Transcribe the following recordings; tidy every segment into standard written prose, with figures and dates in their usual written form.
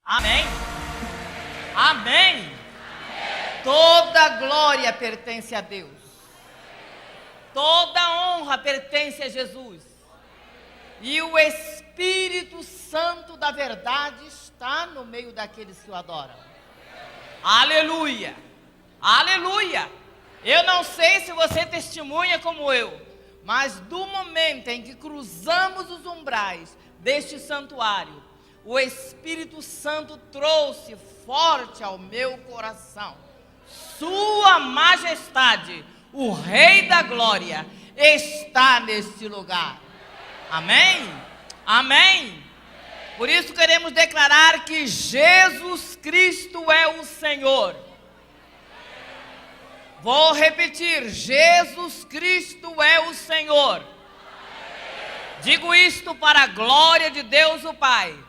Amém? Amém? Toda glória pertence a Deus. Toda honra pertence a Jesus. E o Espírito Santo da verdade está no meio daqueles que o adoram. Aleluia! Aleluia! Eu não sei se você testemunha como eu, mas do momento em que cruzamos os umbrais deste santuário, o Espírito Santo trouxe forte ao meu coração: Sua Majestade, o Rei da Glória, está neste lugar. Amém? Amém? Por isso queremos declarar que Jesus Cristo é o Senhor. Vou repetir: Jesus Cristo é o Senhor. Digo isto para a glória de Deus o Pai.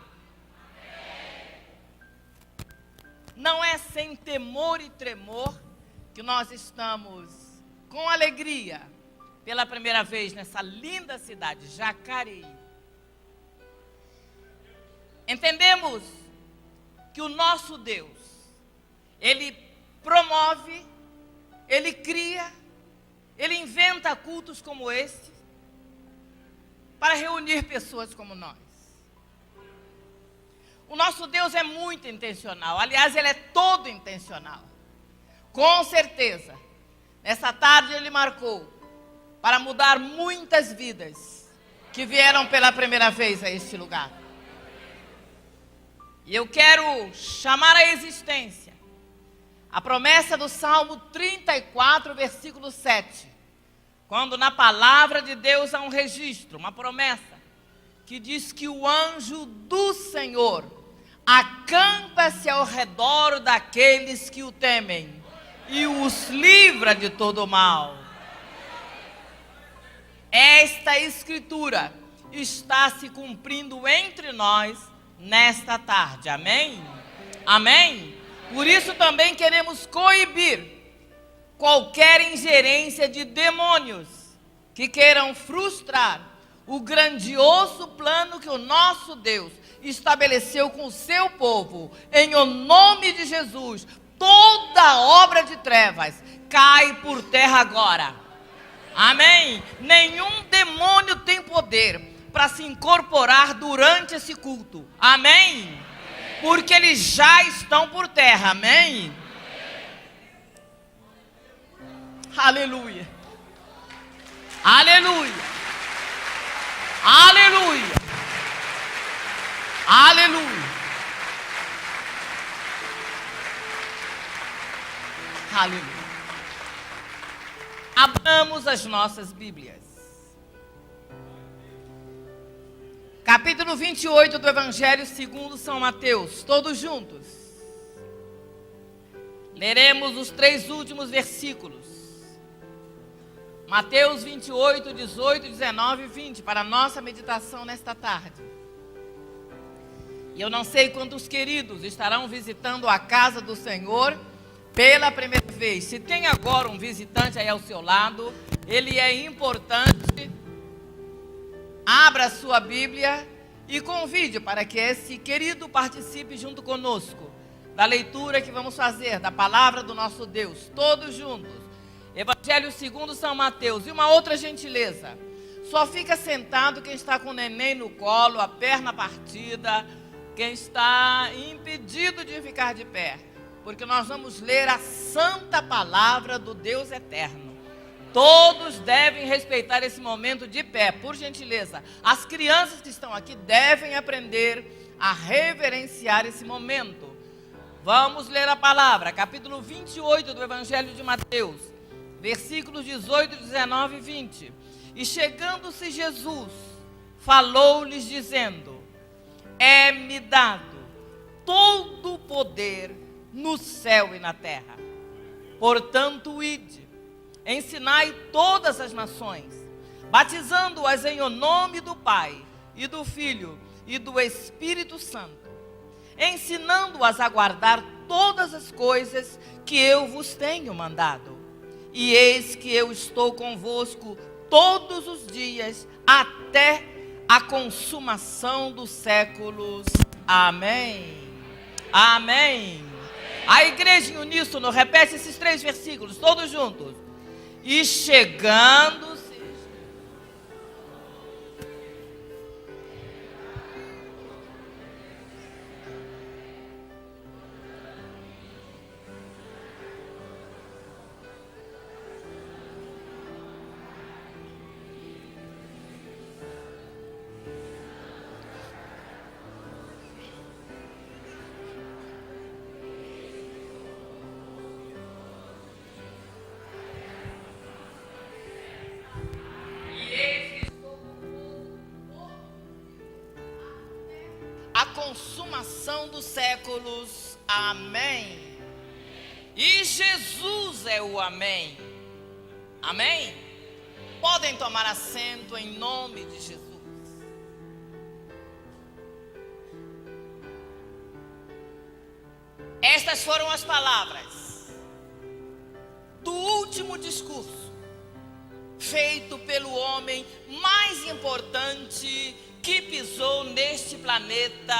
Não é sem temor e tremor que nós estamos com alegria pela primeira vez nessa linda cidade, Jacareí. Entendemos que o nosso Deus, Ele promove, Ele cria, Ele inventa cultos como este para reunir pessoas como nós. O nosso Deus é muito intencional, aliás, Ele é todo intencional. Com certeza, nessa tarde Ele marcou para mudar muitas vidas que vieram pela primeira vez a este lugar. E eu quero chamar à existência a promessa do Salmo 34, versículo 7. Quando na palavra de Deus há um registro, uma promessa, que diz que o anjo do Senhor acampa-se ao redor daqueles que o temem e os livra de todo o mal. Esta escritura está se cumprindo entre nós nesta tarde. Amém? Amém? Por isso também queremos coibir qualquer ingerência de demônios que queiram frustrar o grandioso plano que o nosso Deus estabeleceu com o seu povo. Em o nome de Jesus, toda obra de trevas cai por terra agora. Amém? Nenhum demônio tem poder para se incorporar durante esse culto. Amém? Porque eles já estão por terra. Amém? Aleluia. Aleluia. Aleluia. Aleluia. Aleluia. Abramos as nossas Bíblias. Capítulo 28 do Evangelho segundo São Mateus. Todos juntos. Leremos os 3 últimos versículos. Mateus 28, 18, 19 e 20, para a nossa meditação nesta tarde. E eu não sei quantos queridos estarão visitando a casa do Senhor pela primeira vez. Se tem agora um visitante aí ao seu lado, ele é importante. Abra a sua Bíblia e convide para que esse querido participe junto conosco da leitura que vamos fazer da palavra do nosso Deus, todos juntos. Evangelho segundo São Mateus. E uma outra gentileza: só fica sentado quem está com o neném no colo, a perna partida, quem está impedido de ficar de pé, porque nós vamos ler a santa palavra do Deus eterno. Todos devem respeitar esse momento de pé, por gentileza. As crianças que estão aqui devem aprender a reverenciar esse momento. Vamos ler a palavra, capítulo 28 do Evangelho de Mateus, versículos 18, 19 e 20. E chegando-se Jesus, falou-lhes dizendo: é-me dado todo o poder no céu e na terra. Portanto, ide, ensinai todas as nações, batizando-as em o nome do Pai, e do Filho, e do Espírito Santo, ensinando-as a guardar todas as coisas que eu vos tenho mandado. E eis que eu estou convosco todos os dias, até a consumação dos séculos. Amém. Amém. A igreja em uníssono repete esses 3 versículos, todos juntos. E chegando. A consumação dos séculos. Amém. E Jesus é o amém. Amém. Podem tomar assento em nome de Jesus. Estas foram as palavras do último discurso feito pelo homem mais importante que pisou neste planeta,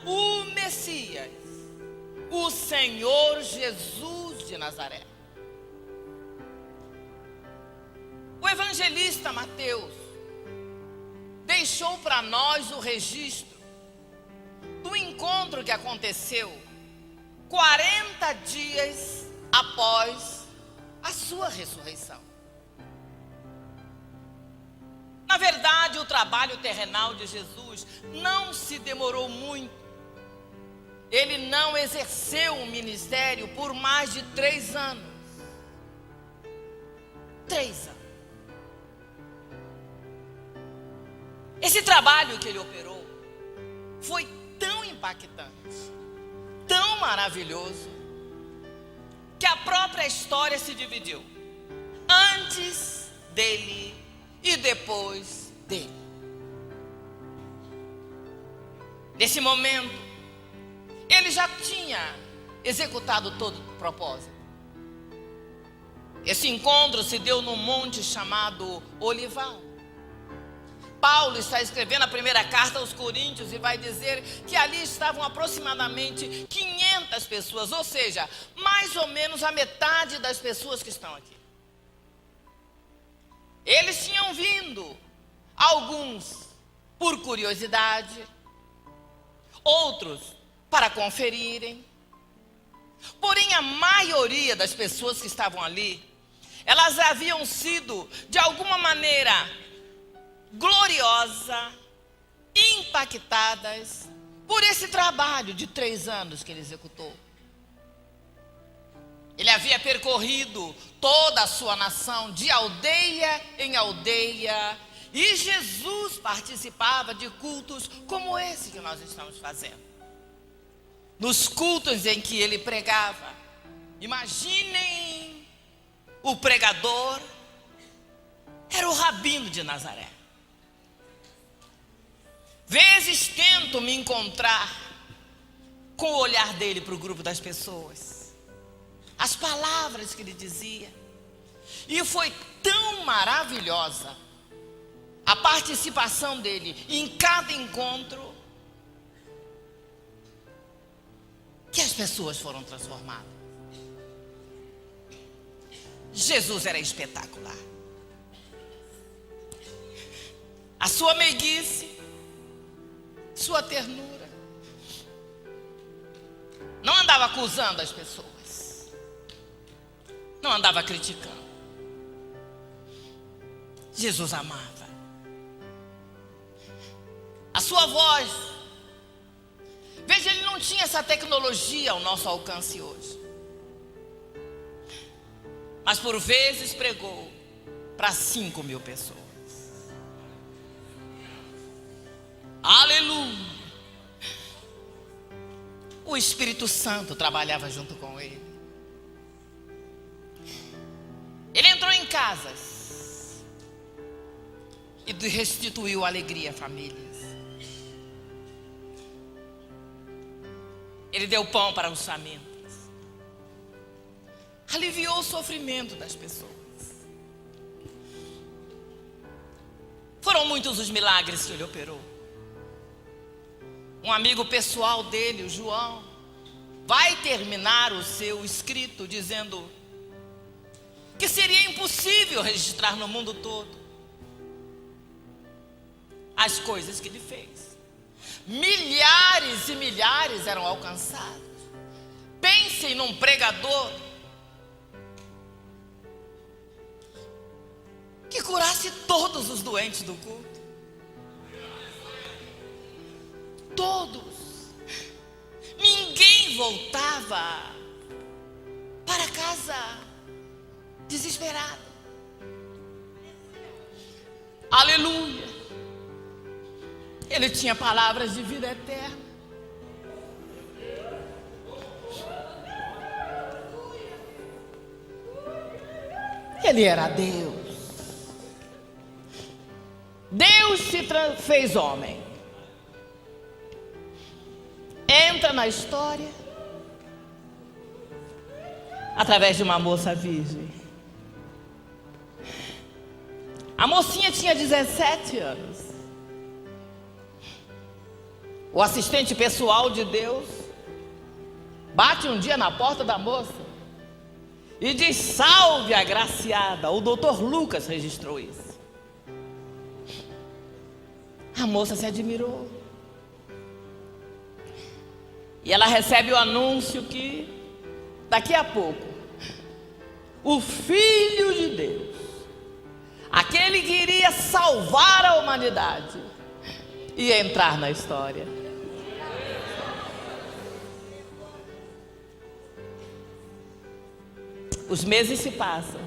o Messias, o Senhor Jesus de Nazaré. O evangelista Mateus deixou para nós o registro do encontro que aconteceu 40 dias após a sua ressurreição. Na verdade, o trabalho terrenal de Jesus não se demorou muito. Ele não exerceu um ministério por mais de 3 anos. 3 anos. Esse trabalho que ele operou foi tão impactante, tão maravilhoso, que a própria história se dividiu. Antes dele e depois dele. Nesse momento, ele já tinha executado todo o propósito. Esse encontro se deu num monte chamado Olival. Paulo está escrevendo a primeira carta aos Coríntios e vai dizer que ali estavam aproximadamente 500 pessoas, ou seja, mais ou menos a metade das pessoas que estão aqui. Eles tinham vindo, alguns por curiosidade, outros para conferirem. Porém, a maioria das pessoas que estavam ali, elas haviam sido, de alguma maneira, gloriosa, impactadas por esse trabalho de 3 anos que ele executou. Ele havia percorrido toda a sua nação, de aldeia em aldeia, e Jesus participava de cultos como esse que nós estamos fazendo. Nos cultos em que ele pregava, imaginem, o pregador era o Rabino de Nazaré. Vezes tento me encontrar com o olhar dele para o grupo das pessoas, as palavras que ele dizia, e foi tão maravilhosa a participação dele em cada encontro, que as pessoas foram transformadas. Jesus era espetacular. A sua meiguice, sua ternura, não andava acusando as pessoas, não andava criticando. Jesus amava. A sua voz, veja, ele não tinha essa tecnologia ao nosso alcance hoje, mas por vezes pregou para 5.000 pessoas. Aleluia! O Espírito Santo trabalhava junto com ele. Ele entrou em casas e restituiu alegria a famílias. Ele deu pão para os famintos, aliviou o sofrimento das pessoas. Foram muitos os milagres que ele operou. Um amigo pessoal dele, o João, vai terminar o seu escrito dizendo que seria impossível registrar no mundo todo as coisas que ele fez. Milhares e milhares eram alcançados. Pensem num pregador que curasse todos os doentes do culto. Todos. Ninguém voltava para casa desesperado. Aleluia. Ele tinha palavras de vida eterna. Ele era Deus. Deus se fez homem. Entra na história através de uma moça virgem. A mocinha tinha 17 anos. O assistente pessoal de Deus bate um dia na porta da moça e diz: salve agraciada. O doutor Lucas registrou isso. A moça se admirou. E ela recebe o anúncio que daqui a pouco o Filho de Deus, aquele que iria salvar a humanidade, ia entrar na história. Os meses se passam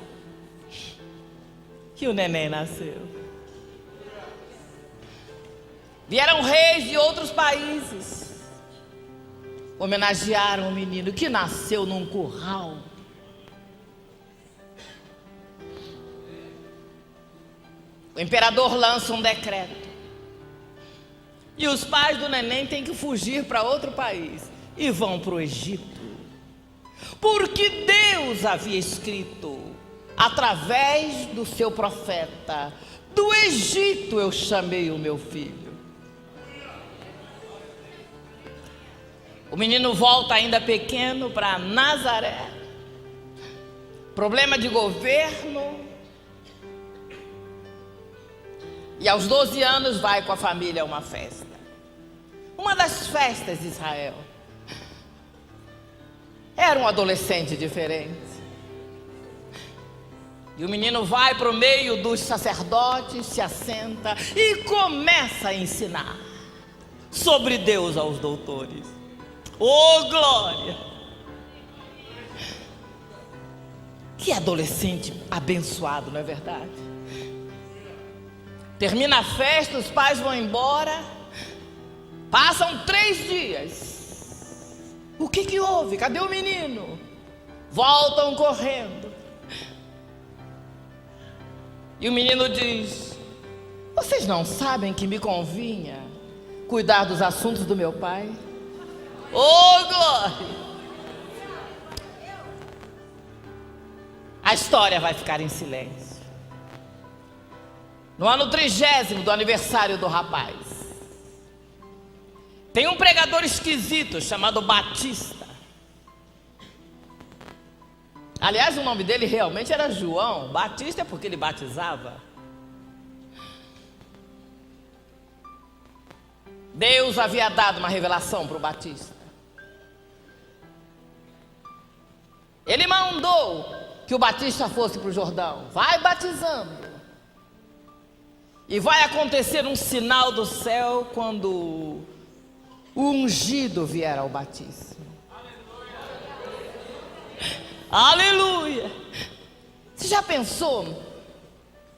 e o neném nasceu. Vieram reis de outros países, homenagearam o menino que nasceu num curral. O imperador lança um decreto e os pais do neném têm que fugir para outro país e vão para o Egito, porque Deus havia escrito através do seu profeta: do Egito eu chamei o meu filho. O menino volta ainda pequeno para Nazaré. Problema de governo. E aos 12 anos vai com a família a uma festa. Uma das festas de Israel. Era um adolescente diferente. E o menino vai para o meio dos sacerdotes, se assenta e começa a ensinar sobre Deus aos doutores. Oh, glória! Que adolescente abençoado, não é verdade? Termina a festa, os pais vão embora. Passam 3 dias. O que houve? Cadê o menino? Voltam correndo. E o menino diz: vocês não sabem que me convinha cuidar dos assuntos do meu pai? Oh, glória! A história vai ficar em silêncio. No ano 30º do aniversário do rapaz, tem um pregador esquisito chamado Batista. Aliás, o nome dele realmente era João. Batista é porque ele batizava. Deus havia dado uma revelação para o Batista. Ele mandou que o Batista fosse para o Jordão. Vai batizando. E vai acontecer um sinal do céu quando o ungido vier ao batismo. Aleluia! Você já pensou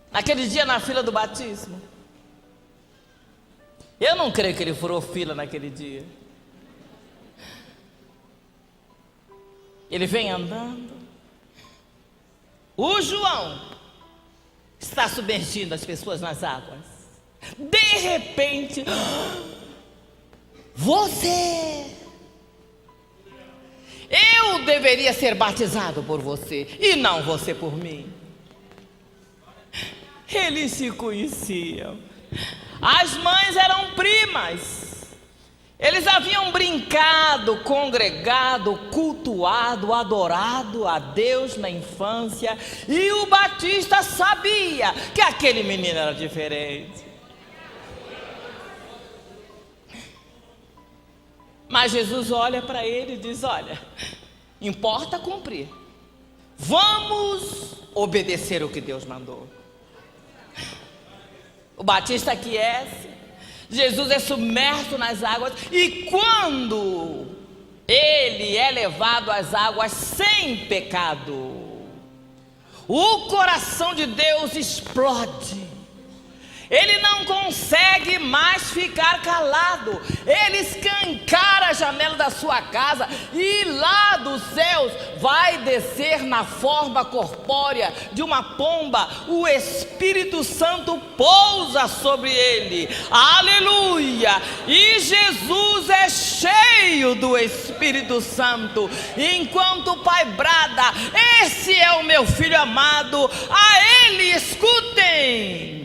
naquele dia na fila do batismo? Eu não creio que ele furou fila naquele dia. Ele vem andando. O João está submergindo as pessoas nas águas. De repente, você! Eu deveria ser batizado por você e não você por mim. Eles se conheciam. As mães eram primas. Eles haviam brincado, congregado, cultuado, adorado a Deus na infância, e o Batista sabia que aquele menino era diferente. Mas Jesus olha para ele e diz: olha, importa cumprir, vamos obedecer o que Deus mandou. O Batista aquiesce, Jesus é submerso nas águas, e quando ele é levado às águas sem pecado, o coração de Deus explode. Ele não consegue mais ficar calado. Ele escancara a janela da sua casa e lá dos céus vai descer na forma corpórea de uma pomba. O Espírito Santo pousa sobre ele. Aleluia! E Jesus é cheio do Espírito Santo. Enquanto o Pai brada: esse é o meu filho amado, a ele escutem.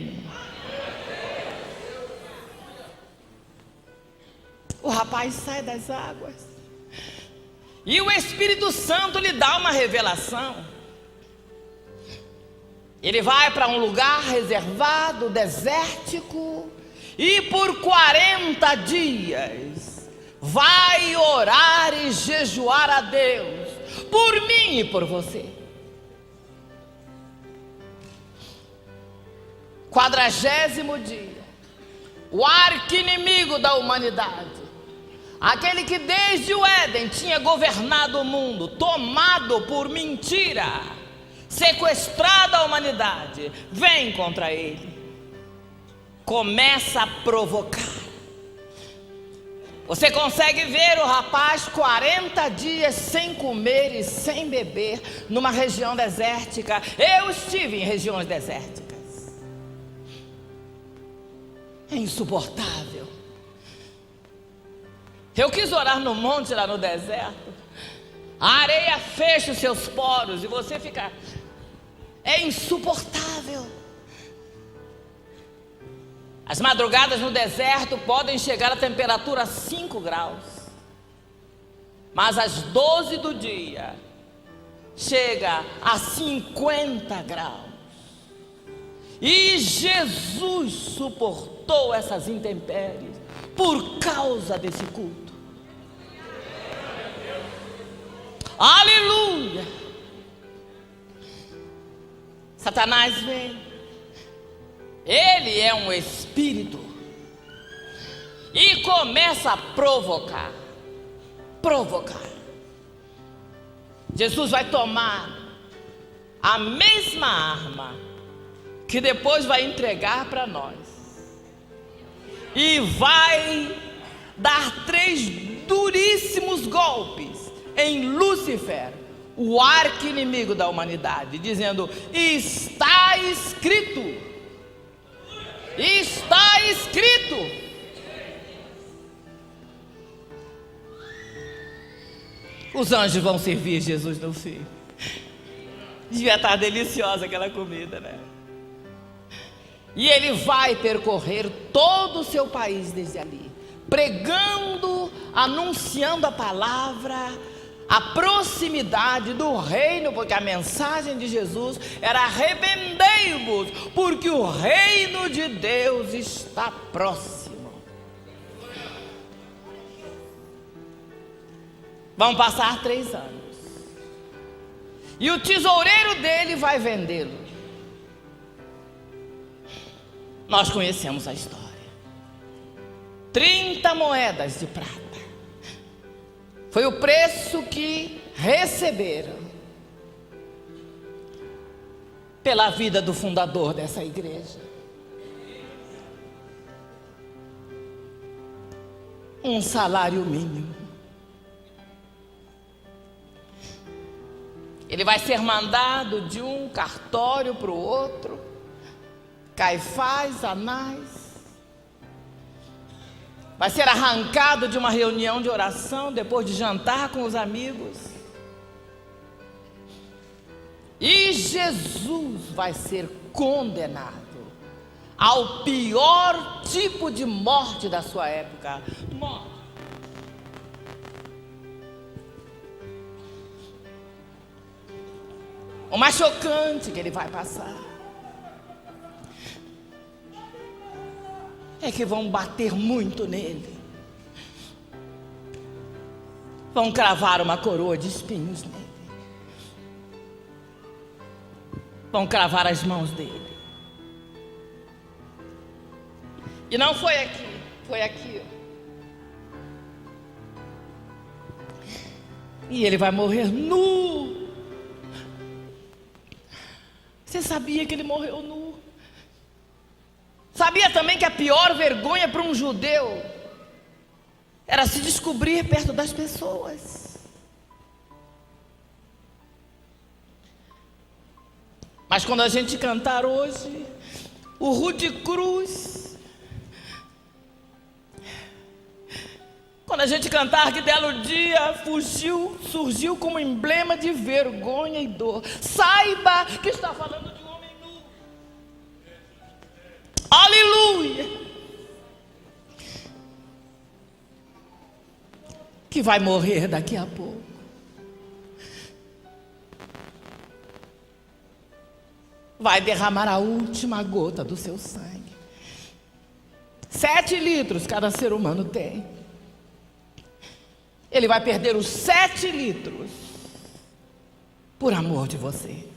O rapaz sai das águas e o Espírito Santo lhe dá uma revelação. Ele vai para um lugar reservado, desértico, e por 40 dias vai orar e jejuar a Deus, por mim e por você. 40º dia, o arqui-inimigo da humanidade, aquele que desde o Éden tinha governado o mundo, tomado por mentira, sequestrado a humanidade, vem contra ele, começa a provocar. Você consegue ver o rapaz 40 dias sem comer e sem beber, numa região desértica. Eu estive em regiões desérticas. É insuportável. Eu quis orar no monte, lá no deserto. A areia fecha os seus poros e você fica... É insuportável. As madrugadas no deserto podem chegar a temperatura 5 graus. Mas às 12 do dia, chega a 50 graus. E Jesus suportou essas intempéries por causa desse culto. Aleluia! Satanás vem. Ele é um espírito e começa a provocar. Jesus vai tomar a mesma arma que depois vai entregar para nós e vai dar 3 duríssimos golpes em Lúcifer, o arqui-inimigo da humanidade, dizendo: está escrito, está escrito. Os anjos vão servir Jesus no fim. Devia estar deliciosa aquela comida, né? E ele vai percorrer todo o seu país desde ali, pregando, anunciando a palavra, a proximidade do reino, porque a mensagem de Jesus era: arrependei-vos, porque o reino de Deus está próximo. Vão passar 3 anos e o tesoureiro dele vai vendê-lo. Nós conhecemos a história. 30 moedas de prata foi o preço que receberam pela vida do fundador dessa igreja. Um salário mínimo. Ele vai ser mandado de um cartório para o outro. Caifás, Anás. Vai ser arrancado de uma reunião de oração depois de jantar com os amigos. E Jesus vai ser condenado ao pior tipo de morte da sua época. Morte o mais chocante que ele vai passar é que vão bater muito nele, vão cravar uma coroa de espinhos nele, vão cravar as mãos dele. E não foi aqui, foi aqui. E ele vai morrer nu. Você sabia que ele morreu nu? Sabia também que a pior vergonha para um judeu era se descobrir perto das pessoas. Mas quando a gente cantar hoje o Rude Cruz, quando a gente cantar que belo dia surgiu como emblema de vergonha e dor, saiba que está falando de um homem nu. Aleluia! Que vai morrer daqui a pouco. Vai derramar a última gota do seu sangue. 7 litros cada ser humano tem. Ele vai perder os 7 litros por amor de você.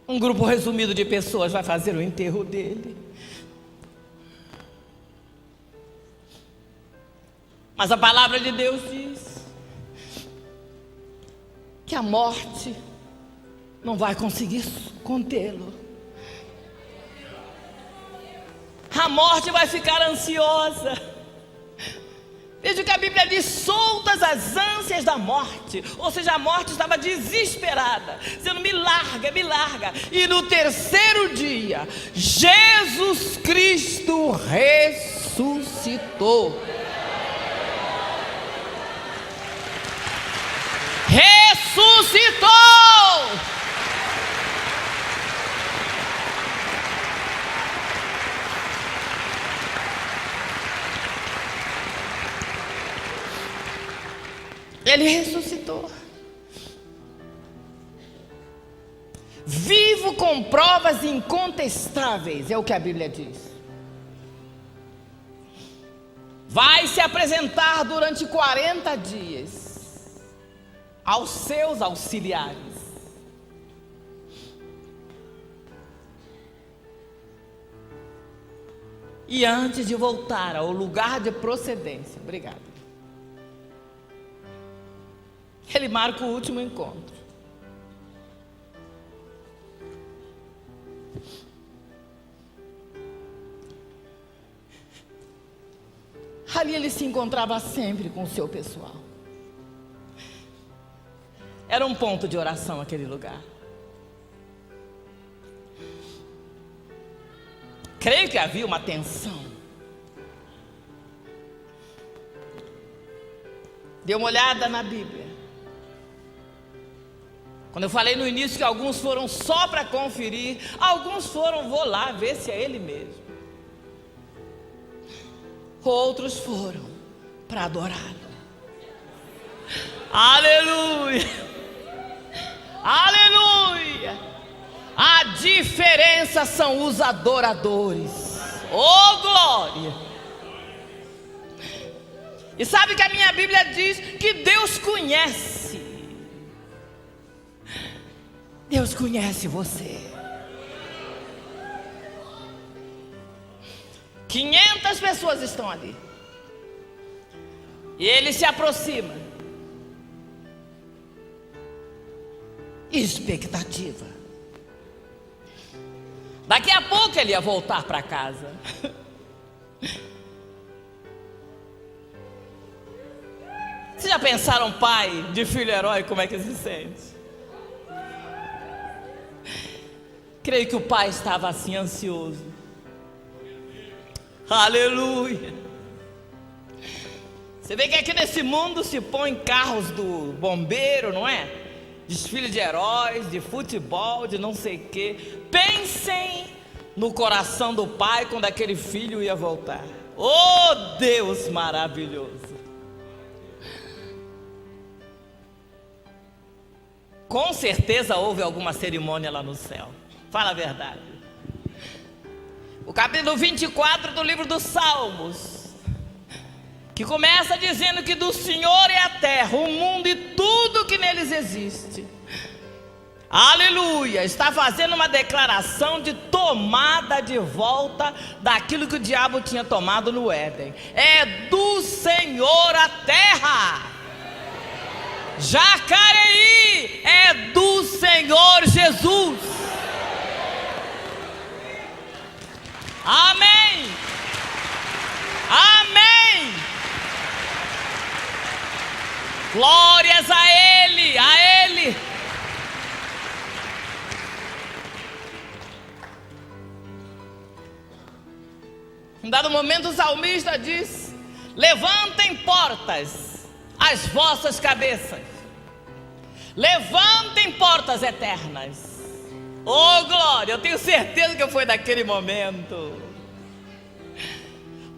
Um grupo resumido de pessoas vai fazer o enterro dele. Mas a palavra de Deus diz que a morte não vai conseguir contê-lo. A morte vai ficar ansiosa. Veja que a Bíblia diz: soltas as ânsias da morte. Ou seja, a morte estava desesperada, dizendo: me larga, me larga. E no terceiro dia, Jesus Cristo ressuscitou. Ressuscitou! Ele ressuscitou. Vivo com provas incontestáveis, é o que a Bíblia diz. Vai se apresentar durante 40 dias aos seus auxiliares. E antes de voltar ao lugar de procedência, obrigado, ele marca o último encontro. Ali ele se encontrava sempre com o seu pessoal. Era um ponto de oração aquele lugar. Creio que havia uma tensão. Dê uma olhada na Bíblia. Quando eu falei no início que alguns foram só para conferir, alguns foram, vou lá ver se é ele mesmo. Outros foram para adorá-lo. Aleluia! Aleluia! A diferença são os adoradores. Oh, glória! E sabe que a minha Bíblia diz que Deus conhece. Deus conhece você. 500 pessoas estão ali. E ele se aproxima. Expectativa. Daqui a pouco ele ia voltar para casa. Vocês já pensaram, pai de filho herói, como é que se sente? Creio que o pai estava assim, ansioso. Aleluia. Você vê que aqui nesse mundo se põe carros do bombeiro, não é? Desfile de heróis, de futebol, de não sei o quê. Pensem no coração do pai quando aquele filho ia voltar. Oh, Deus maravilhoso. Com certeza houve alguma cerimônia lá no céu. Fala a verdade. O capítulo 24 do livro dos Salmos, que começa dizendo que do Senhor é a terra, o mundo e tudo que neles existe. Aleluia, está fazendo uma declaração de tomada de volta daquilo que o diabo tinha tomado no Éden. É do Senhor a terra. Jacareí é do Senhor Jesus. Amém. Amém. Glórias a Ele, a Ele. Em dado momento o salmista diz: levantem portas as vossas cabeças, levantem portas eternas. Oh glória, eu tenho certeza que foi naquele momento,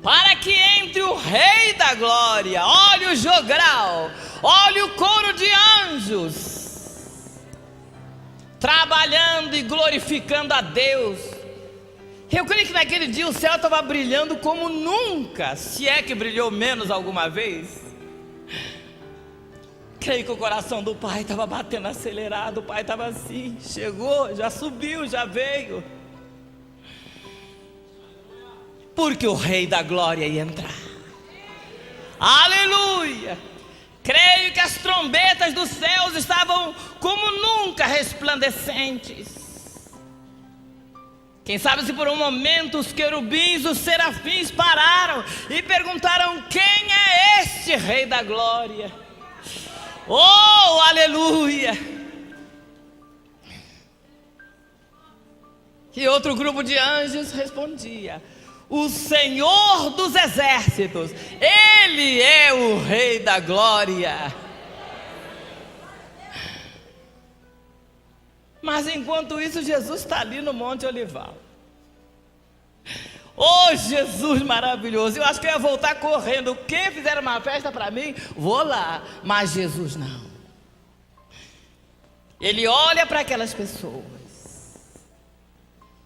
para que entre o Rei da Glória. Olha o jogral, olha o coro de anjos, trabalhando e glorificando a Deus. Eu creio que naquele dia o céu estava brilhando como nunca, se é que brilhou menos alguma vez. Creio que o coração do pai estava batendo acelerado, o pai estava assim, chegou, já subiu, já veio. Porque o Rei da Glória ia entrar. Aleluia! Creio que as trombetas dos céus estavam como nunca resplandecentes. Quem sabe se por um momento os querubins, os serafins pararam e perguntaram: quem é este Rei da Glória? Oh, aleluia! E outro grupo de anjos respondia: o Senhor dos exércitos, Ele é o Rei da Glória. Mas enquanto isso, Jesus está ali no Monte Olival. Oh, Jesus maravilhoso! Eu acho que eu ia voltar correndo. O que? Fizeram uma festa para mim? Vou lá. Mas Jesus não. Ele olha para aquelas pessoas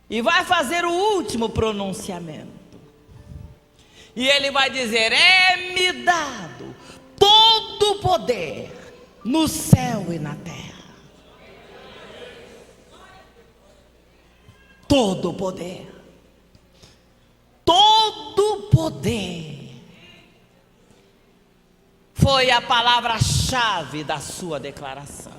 e vai fazer o último pronunciamento. E ele vai dizer: é-me dado todo o poder no céu e na terra. Todo o poder. Todo poder. Foi a palavra-chave da sua declaração.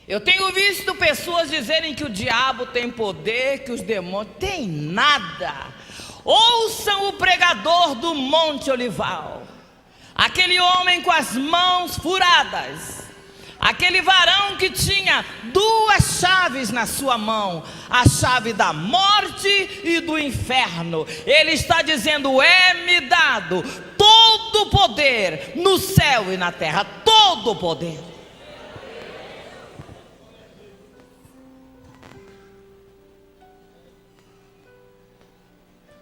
Eu tenho visto pessoas dizerem que o diabo tem poder, que os demônios tem nada. Ouçam o pregador do Monte Olival, aquele homem com as mãos furadas, aquele varão que tinha duas chaves na sua mão, a chave da morte e do inferno. Ele está dizendo: é-me dado todo o poder no céu e na terra, todo o poder.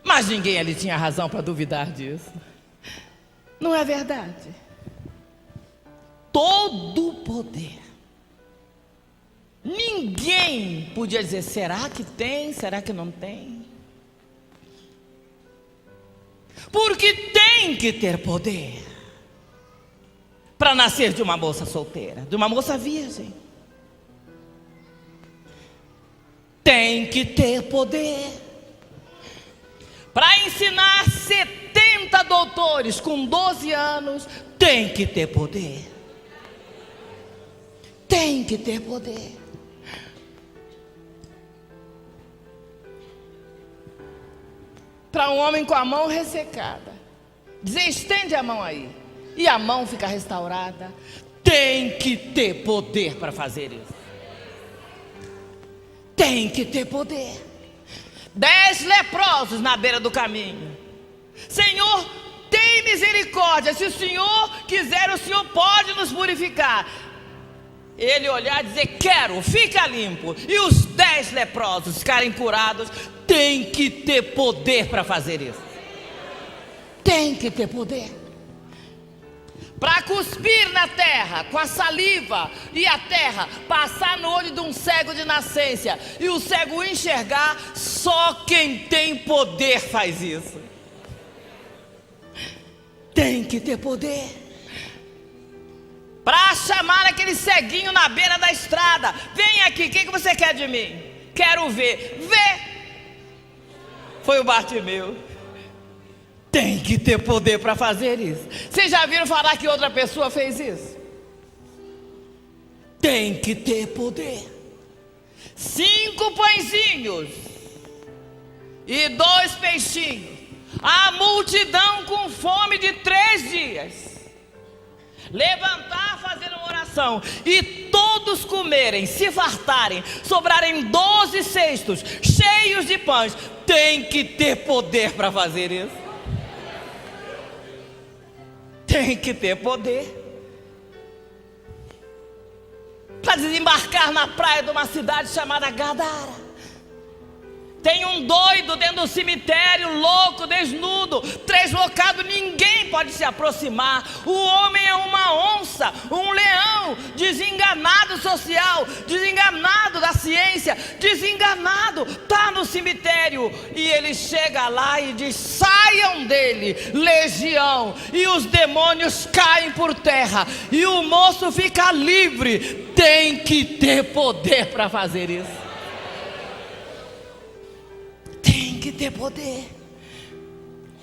Mas ninguém ali tinha razão para duvidar disso. Não é verdade? Todo o poder. Ninguém podia dizer: será que tem? Será que não tem? Porque tem que ter poder para nascer de uma moça solteira, de uma moça virgem. Tem que ter poder para ensinar 70 doutores com 12 anos. Tem que ter poder. Tem que ter poder. Para um homem com a mão ressecada, dizer: estende a mão aí, e a mão fica restaurada. Tem que ter poder para fazer isso. Tem que ter poder. 10 leprosos na beira do caminho. Senhor, tem misericórdia. Se o Senhor quiser, o Senhor pode nos purificar. Ele olhar e dizer: quero, fica limpo. E os 10 leprosos ficarem curados. Tem que ter poder para fazer isso. Tem que ter poder. para cuspir na terra com a saliva e a terra passar no olho de um cego de nascença e o cego enxergar. Só quem tem poder faz isso. Tem que ter poder para chamar aquele ceguinho na beira da estrada. Vem aqui, o que você quer de mim? Quero ver. Vê. Foi o Bartimeu. Tem que ter poder para fazer isso. Vocês já viram falar que outra pessoa fez isso? Tem que ter poder. 5 pãezinhos e 2 peixinhos. A multidão com fome de 3 dias. Levantar, fazer uma oração e todos comerem, se fartarem, sobrarem 12 cestos cheios de pães. Tem que ter poder para fazer isso. Tem que ter poder para desembarcar na praia de uma cidade chamada Gadara. Tem um doido dentro do cemitério, louco, desnudo, translocado, ninguém pode se aproximar. O homem é uma onça, um leão, desenganado social, desenganado da ciência, desenganado, está no cemitério. E ele chega lá e diz: saiam dele, legião. E os demônios caem por terra e o moço fica livre. Tem que ter poder para fazer isso. Tem que ter poder.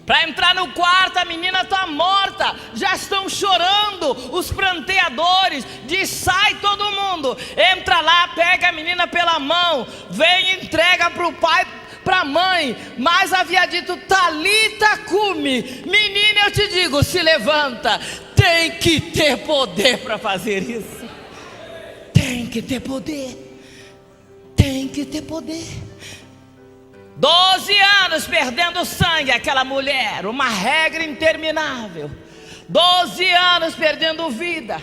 Para entrar no quarto, a menina está morta. Já estão chorando os pranteadores. Diz: sai todo mundo. Entra lá, pega a menina pela mão, vem e entrega para o pai, para a mãe. Mas havia dito: Talita cumi, menina, eu te digo, se levanta. Tem que ter poder para fazer isso. Tem que ter poder. Tem que ter poder. 12 anos perdendo sangue, aquela mulher, uma regra interminável. 12 anos perdendo vida.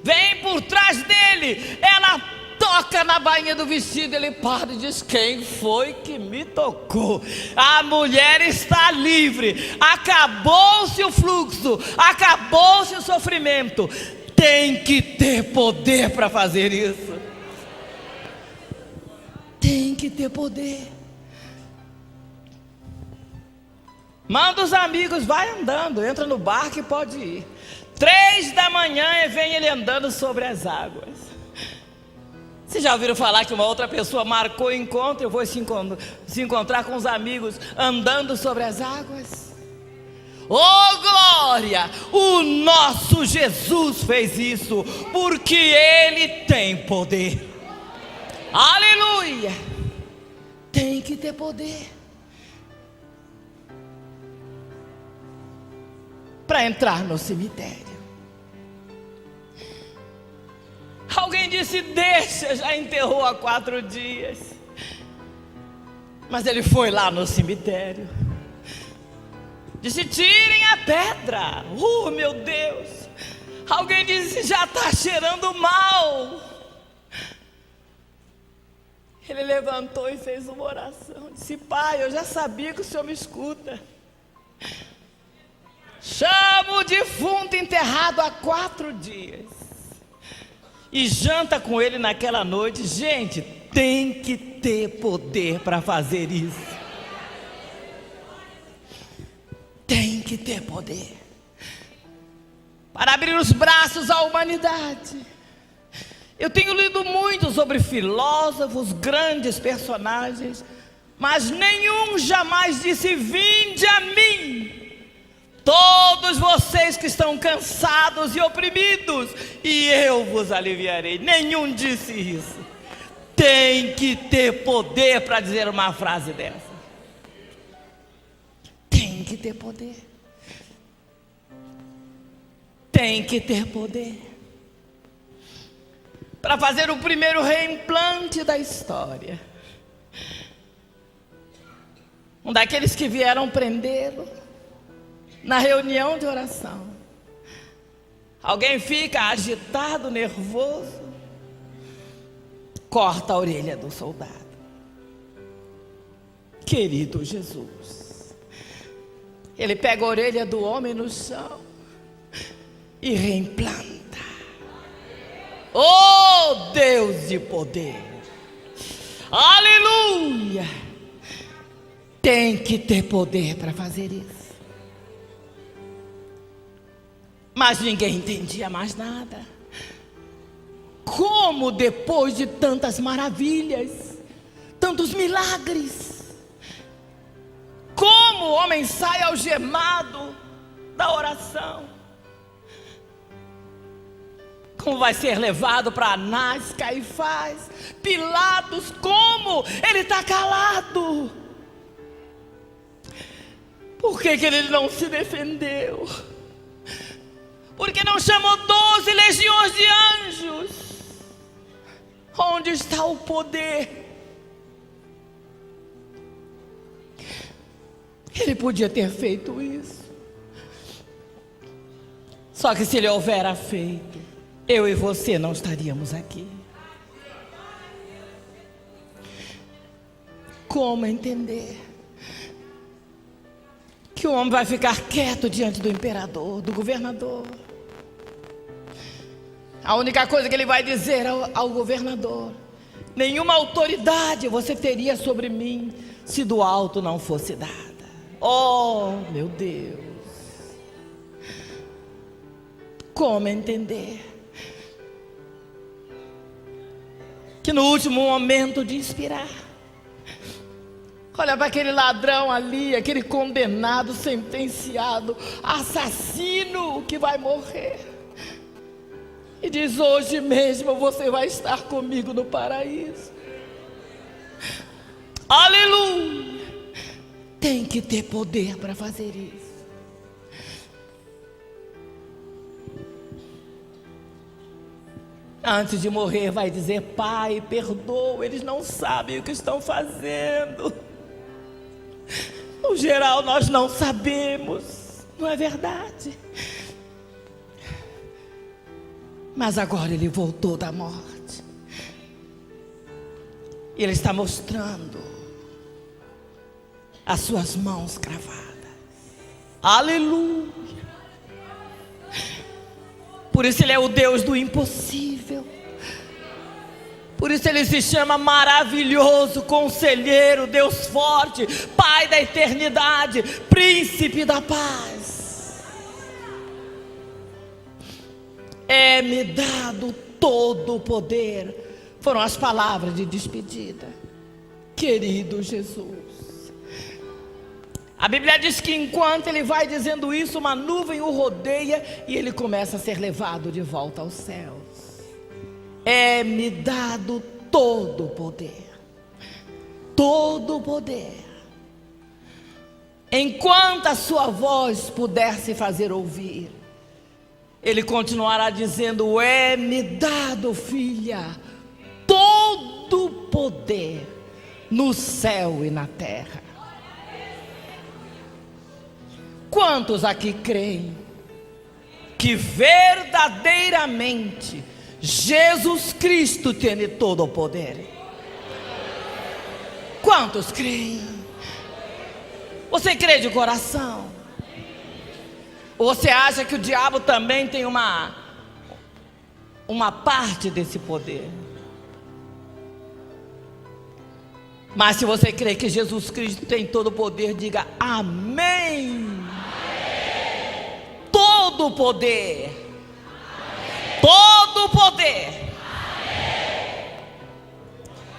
Vem por trás dele, ela toca na bainha do vestido, ele para e diz: quem foi que me tocou? A mulher está livre. Acabou-se o fluxo, acabou-se o sofrimento. Tem que ter poder para fazer isso. Tem que ter poder. Manda os amigos, vai andando, entra no barco e pode ir. 3 da manhã e vem ele andando sobre as águas. Vocês já ouviram falar que uma outra pessoa marcou o encontro? Eu vou se encontrar com os amigos andando sobre as águas. Oh glória! O nosso Jesus fez isso, porque Ele tem poder. Aleluia! Tem que ter poder para entrar no cemitério. Alguém disse: deixa, já enterrou há 4 dias. Mas ele foi lá no cemitério. Disse: tirem a pedra. Meu Deus. Alguém disse: já está cheirando mal. Ele levantou e fez uma oração. Disse: Pai, eu já sabia que o Senhor me escuta. Chama o defunto enterrado há 4 dias e janta com ele naquela noite. Gente, tem que ter poder para fazer isso. Tem que ter poder para abrir os braços à humanidade. Eu tenho lido muito sobre filósofos, grandes personagens, mas nenhum jamais disse: vinde a mim, todos vocês que estão cansados e oprimidos, e eu vos aliviarei. Nenhum disse isso. Tem que ter poder para dizer uma frase dessa. Tem que ter poder. Tem que ter poder para fazer o primeiro reimplante da história. Um daqueles que vieram prendê-lo na reunião de oração. Alguém fica agitado, nervoso, corta a orelha do soldado. Querido Jesus, ele pega a orelha do homem no chão e reimplanta. Oh, Deus de poder! Aleluia! Tem que ter poder para fazer isso. Mas ninguém entendia mais nada. Como depois de tantas maravilhas, tantos milagres, como o homem sai algemado da oração? Como vai ser levado para Anás, Caifás, Pilatos? Como ele está calado? Por que ele não se defendeu? Por que não chamou 12 legiões de anjos? Onde está o poder? Ele podia ter feito isso. Só que se ele houvera feito, eu e você não estaríamos aqui. Como entender que o homem vai ficar quieto diante do imperador, do governador? A única coisa que ele vai dizer ao governador: nenhuma autoridade você teria sobre mim se do alto não fosse dada. Oh, meu Deus! Como entender que no último momento de inspirar, olha para aquele ladrão ali, aquele condenado, sentenciado, assassino que vai morrer, e diz: hoje mesmo você vai estar comigo no paraíso. Aleluia! Tem que ter poder para fazer isso. Antes de morrer vai dizer: Pai, perdoa, eles não sabem o que estão fazendo. No geral nós não sabemos, não é verdade? Mas agora ele voltou da morte. Ele está mostrando as suas mãos cravadas. Aleluia! Por isso ele é o Deus do impossível. Por isso ele se chama maravilhoso, conselheiro, Deus forte, Pai da eternidade, príncipe da paz. É-me dado todo o poder. Foram as palavras de despedida. Querido Jesus. A Bíblia diz que enquanto ele vai dizendo isso, uma nuvem o rodeia e ele começa a ser levado de volta aos céus. É-me dado todo o poder. Todo o poder. Enquanto a sua voz puder se fazer ouvir, ele continuará dizendo: é-me dado, filha, todo o poder no céu e na terra. Quantos aqui creem que verdadeiramente Jesus Cristo tem todo o poder? Quantos creem? Você crê de coração? Ou você acha que o diabo também tem uma parte desse poder? Mas se você crê que Jesus Cristo tem todo o poder, diga amém. Todo o poder. Todo o poder.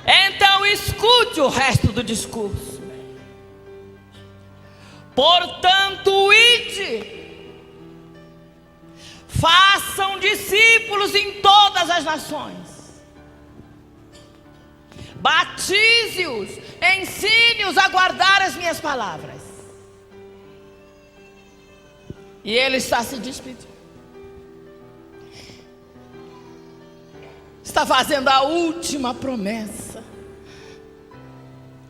Então escute o resto do discurso. Portanto, ide, façam discípulos em todas as nações, batize-os, ensine-os a guardar as minhas palavras. E ele está se despedindo. Está fazendo a última promessa.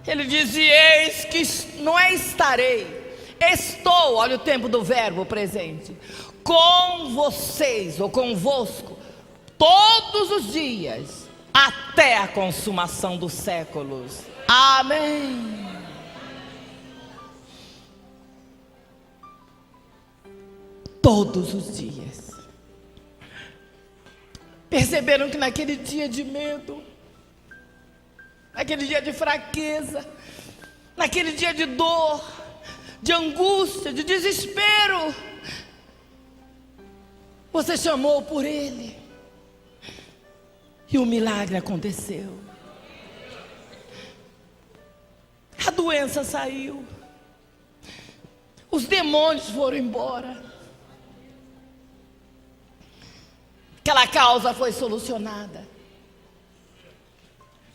Ele diz: eis que não é estarei, estou, olha o tempo do verbo presente, com vocês ou convosco todos os dias, até a consumação dos séculos. Amém. Todos os dias. perceberam que naquele dia de medo, naquele dia de fraqueza, naquele dia de dor, de angústia, de desespero, você chamou por ele e o milagre aconteceu. A doença saiu, os demônios foram embora, aquela causa foi solucionada,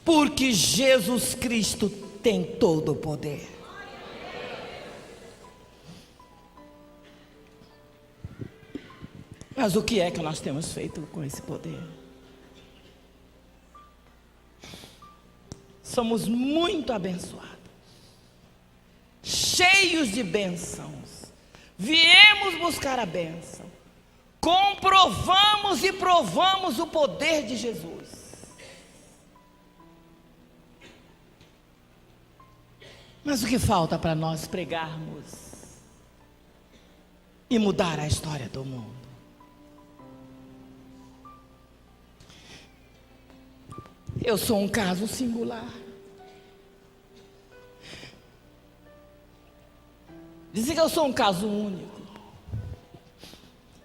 porque Jesus Cristo tem todo o poder. Mas o que é que nós temos feito com esse poder? Somos muito abençoados, cheios de bênçãos. Viemos buscar a bênção, comprovamos e provamos o poder de Jesus. Mas o que falta para nós pregarmos e mudar a história do mundo? Eu sou um caso singular. Dizem que eu sou um caso único.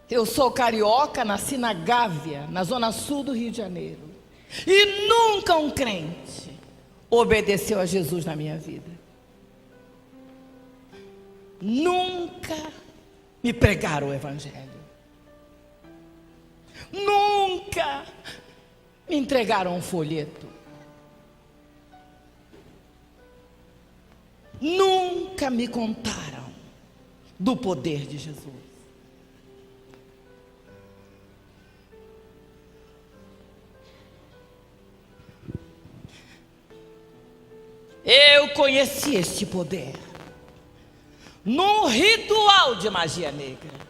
Eu sou carioca, nasci na Gávea, na zona sul do Rio de Janeiro. E nunca um crente obedeceu a Jesus na minha vida. Nunca me pregaram o evangelho. Nunca me entregaram um folheto. Nunca me contaram do poder de Jesus. Eu conheci este poder num ritual de magia negra.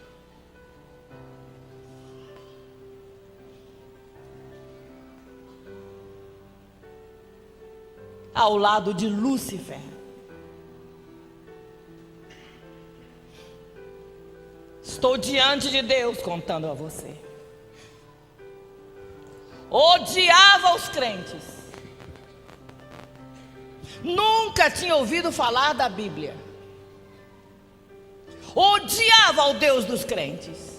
Ao lado de Lúcifer. Estou diante de Deus contando a você. Odiava os crentes. Nunca tinha ouvido falar da Bíblia. Odiava o Deus dos crentes.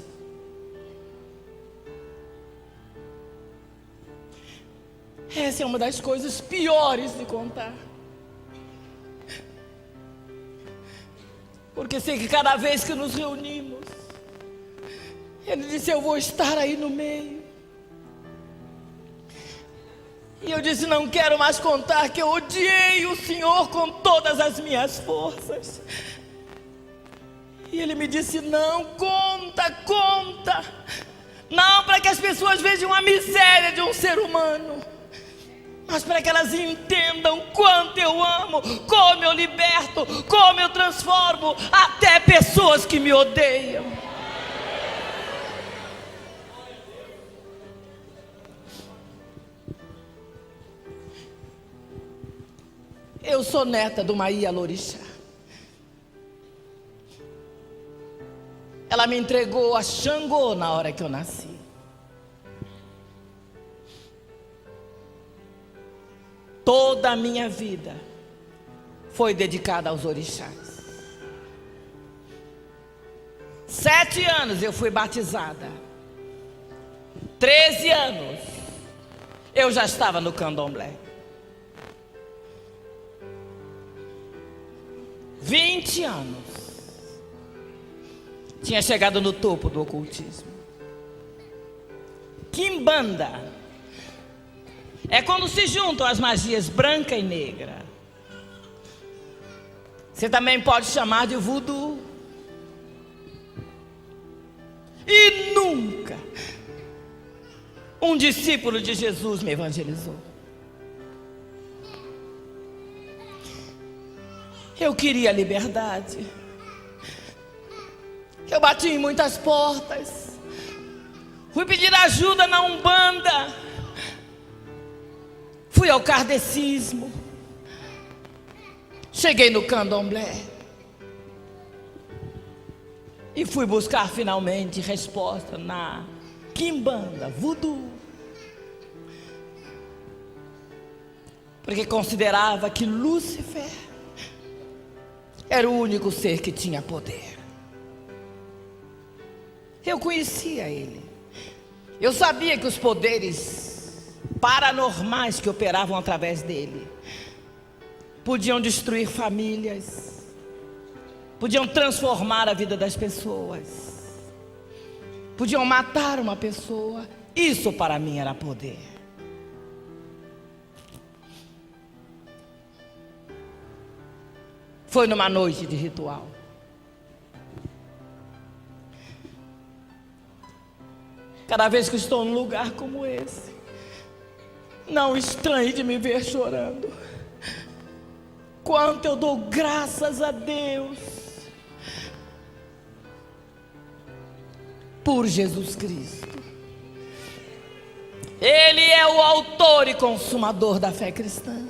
Essa é uma das coisas piores de contar. Porque sei que cada vez que nos reunimos, ele disse: eu vou estar aí no meio. E eu disse: não quero mais contar que eu odiei o Senhor com todas as minhas forças. E ele me disse: não, conta, conta. Não para que as pessoas vejam a miséria de um ser humano, mas para que elas entendam quanto eu amo, como eu liberto, como eu transformo até pessoas que me odeiam. Eu sou neta de uma Ialorixá. Ela me entregou a Xangô na hora que eu nasci. Toda a minha vida foi dedicada aos orixás. 7 anos eu fui batizada. 13 anos eu já estava no candomblé. 20 anos tinha chegado no topo do ocultismo. Quimbanda é quando se juntam as magias branca e negra. Você também pode chamar de voodoo. E nunca um discípulo de Jesus me evangelizou. Eu queria liberdade. Eu bati em muitas portas. Fui pedir ajuda na Umbanda. Fui ao kardecismo. Cheguei no candomblé. E fui buscar finalmente resposta na quimbanda, voodoo. porque considerava que Lúcifer era o único ser que tinha poder. Eu conhecia ele. Eu sabia que os poderes paranormais que operavam através dele podiam destruir famílias, podiam transformar a vida das pessoas, podiam matar uma pessoa. Isso para mim era poder. Foi numa noite de ritual. Cada vez que estou num lugar como esse, não estranhe de me ver chorando. Quanto eu dou graças a Deus por Jesus Cristo. Ele é o autor e consumador da fé cristã.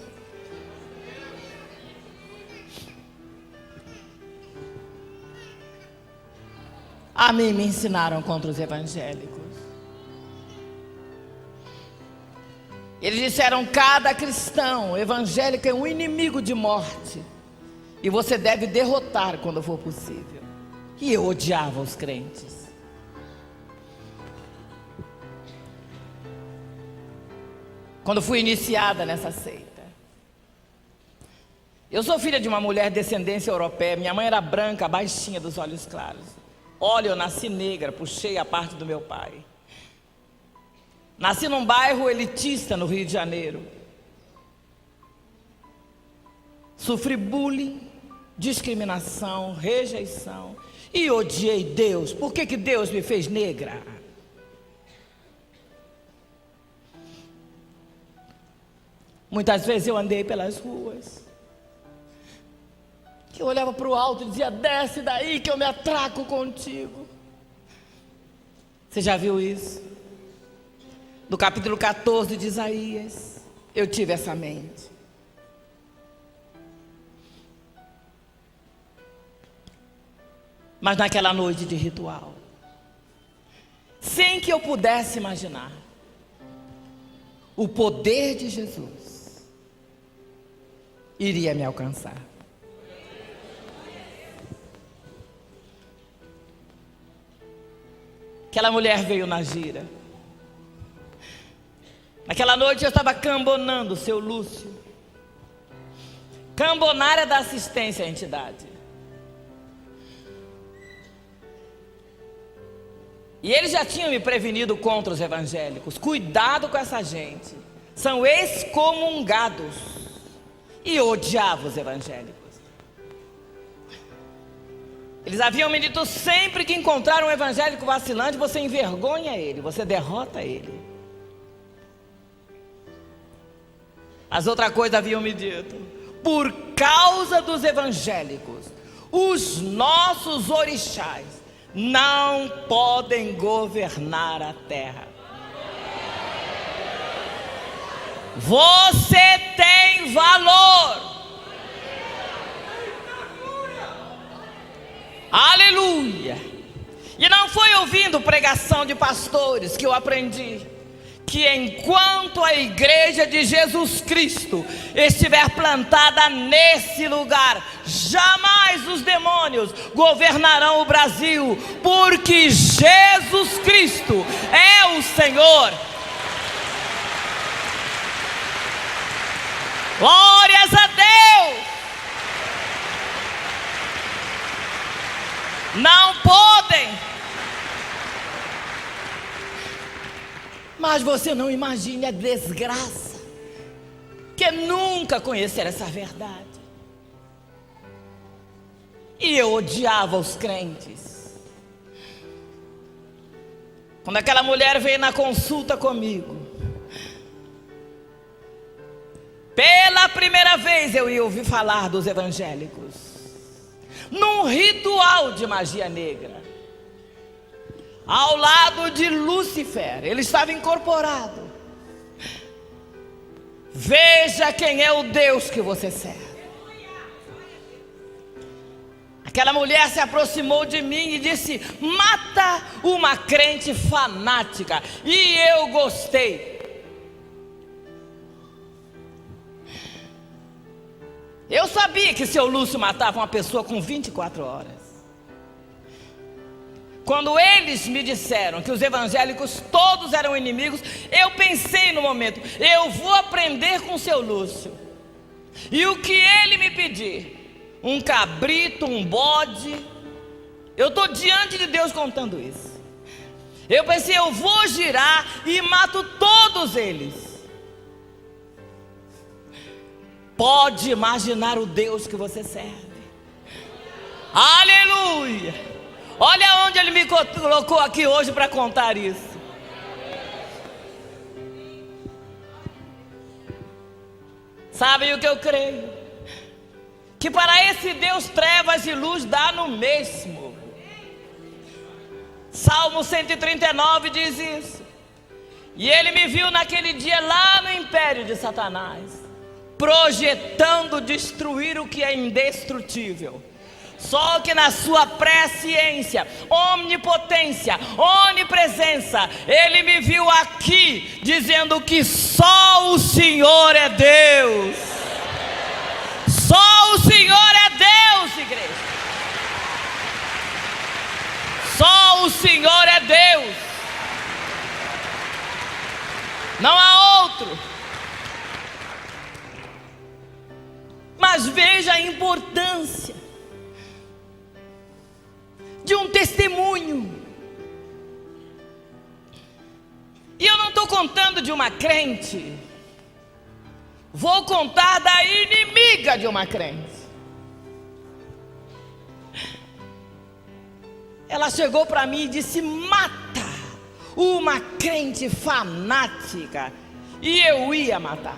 A mim me ensinaram contra os evangélicos. Eles disseram: cada cristão evangélico é um inimigo de morte, e você deve derrotar quando for possível. E eu odiava os crentes. Quando fui iniciada nessa seita, eu sou filha de uma mulher de descendência europeia. Minha mãe era branca, baixinha, dos olhos claros. Olha, eu nasci negra, puxei a parte do meu pai. Nasci num bairro elitista no Rio de Janeiro. Sofri bullying, discriminação, rejeição e odiei Deus. Por que Deus me fez negra? Muitas vezes eu andei pelas ruas, que eu olhava para o alto e dizia: desce daí que eu me atraco contigo. Você já viu isso? No capítulo 14 de Isaías, eu tive essa mente. Mas naquela noite de ritual, sem que eu pudesse imaginar, o poder de Jesus iria me alcançar. Aquela mulher veio na gira. Naquela noite eu estava cambonando o seu Lúcio. Cambonar é da assistência à entidade. E eles já tinham me prevenido contra os evangélicos. Cuidado com essa gente. São excomungados. E eu odiava os evangélicos. Eles haviam me dito: sempre que encontrar um evangélico vacilante, você envergonha ele, você derrota ele. As outras coisas haviam me dito: por causa dos evangélicos, os nossos orixás não podem governar a terra. Você tem valor. Aleluia. E não foi ouvindo pregação de pastores que eu aprendi que enquanto a igreja de Jesus Cristo estiver plantada nesse lugar, jamais os demônios governarão o Brasil, porque Jesus Cristo é o Senhor. Glórias a Deus. Não podem. Mas você não imagine a desgraça que é nunca conhecer essa verdade. E eu odiava os crentes. Quando aquela mulher veio na consulta comigo, pela primeira vez eu ia ouvir falar dos evangélicos, num ritual de magia negra, ao lado de Lúcifer. Ele estava incorporado. Veja quem é o Deus que você serve. Aquela mulher se aproximou de mim e disse: mata uma crente fanática. E eu gostei. Eu sabia que seu Lúcio matava uma pessoa com 24 horas. Quando eles me disseram que os evangélicos todos eram inimigos, eu pensei no momento, eu vou aprender com seu Lúcio. E o que ele me pedir, um cabrito, um bode, eu estou diante de Deus contando isso. Eu pensei, eu vou girar e mato todos eles. Pode imaginar o Deus que você serve. Aleluia! Olha onde ele me colocou aqui hoje para contar isso. Sabe o que eu creio? Que para esse Deus trevas e luz dá no mesmo. Salmo 139 diz isso. E ele me viu naquele dia lá no império de Satanás, projetando destruir o que é indestrutível. Só que na sua presciência, omnipotência, onipresença, ele me viu aqui, dizendo que só o Senhor é Deus. Só o Senhor é Deus, igreja. Só o Senhor é Deus. Não há outro. Mas veja a importância de um testemunho. E eu não estou contando de uma crente, vou contar da inimiga de uma crente. Ela chegou para mim e disse: mata uma crente fanática. E eu ia matar.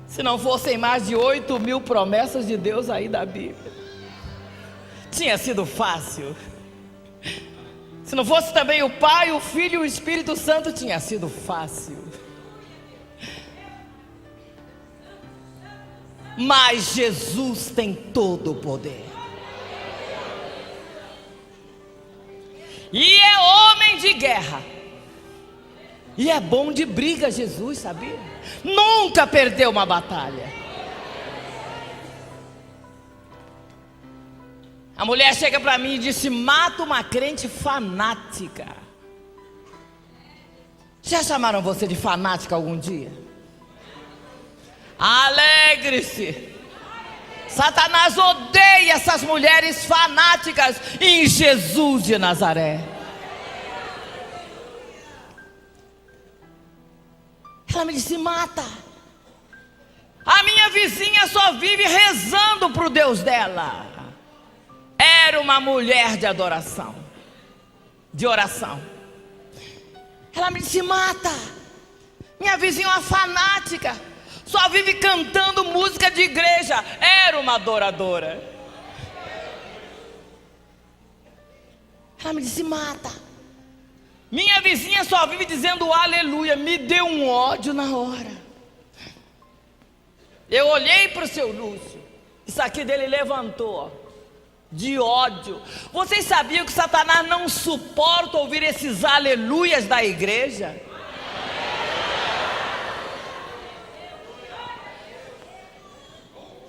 Se não fossem mais de 8.000 promessas de Deus aí da Bíblia, tinha sido fácil. Se não fosse também o Pai, o Filho e o Espírito Santo, tinha sido fácil. Mas Jesus tem todo o poder. E é homem de guerra. E é bom de briga, Jesus, sabia? Nunca perdeu uma batalha. A mulher chega para mim e disse: mata uma crente fanática. Já chamaram você de fanática algum dia? Alegre-se. Satanás odeia essas mulheres fanáticas em Jesus de Nazaré. Ela me disse: mata. A minha vizinha só vive rezando para o Deus dela. Era uma mulher de adoração, de oração. Ela me disse: mata. Minha vizinha é uma fanática, só vive cantando música de igreja. Era uma adoradora. Ela me disse: mata. Minha vizinha só vive dizendo aleluia. Me deu um ódio na hora. Eu olhei para o seu Lúcio, isso aqui dele levantou, de ódio. Vocês sabiam que Satanás não suporta ouvir esses aleluias da igreja?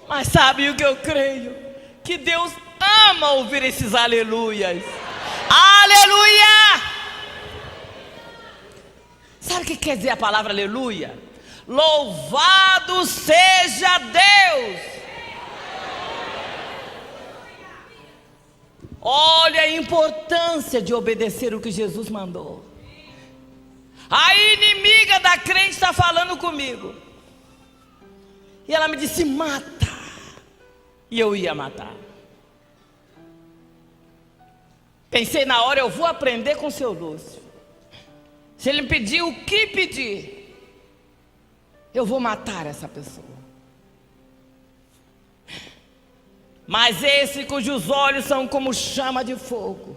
Mas sabe o que eu creio? Que Deus ama ouvir esses aleluias. Aleluia! Sabe o que quer dizer a palavra aleluia? Louvado seja Deus! Olha a importância de obedecer o que Jesus mandou. A inimiga da crente está falando comigo. E ela me disse: mata. E eu ia matar. Pensei na hora, eu vou aprender com o seu Lúcio. Se ele me pedir o que pedir, eu vou matar essa pessoa. Mas esse cujos olhos são como chama de fogo,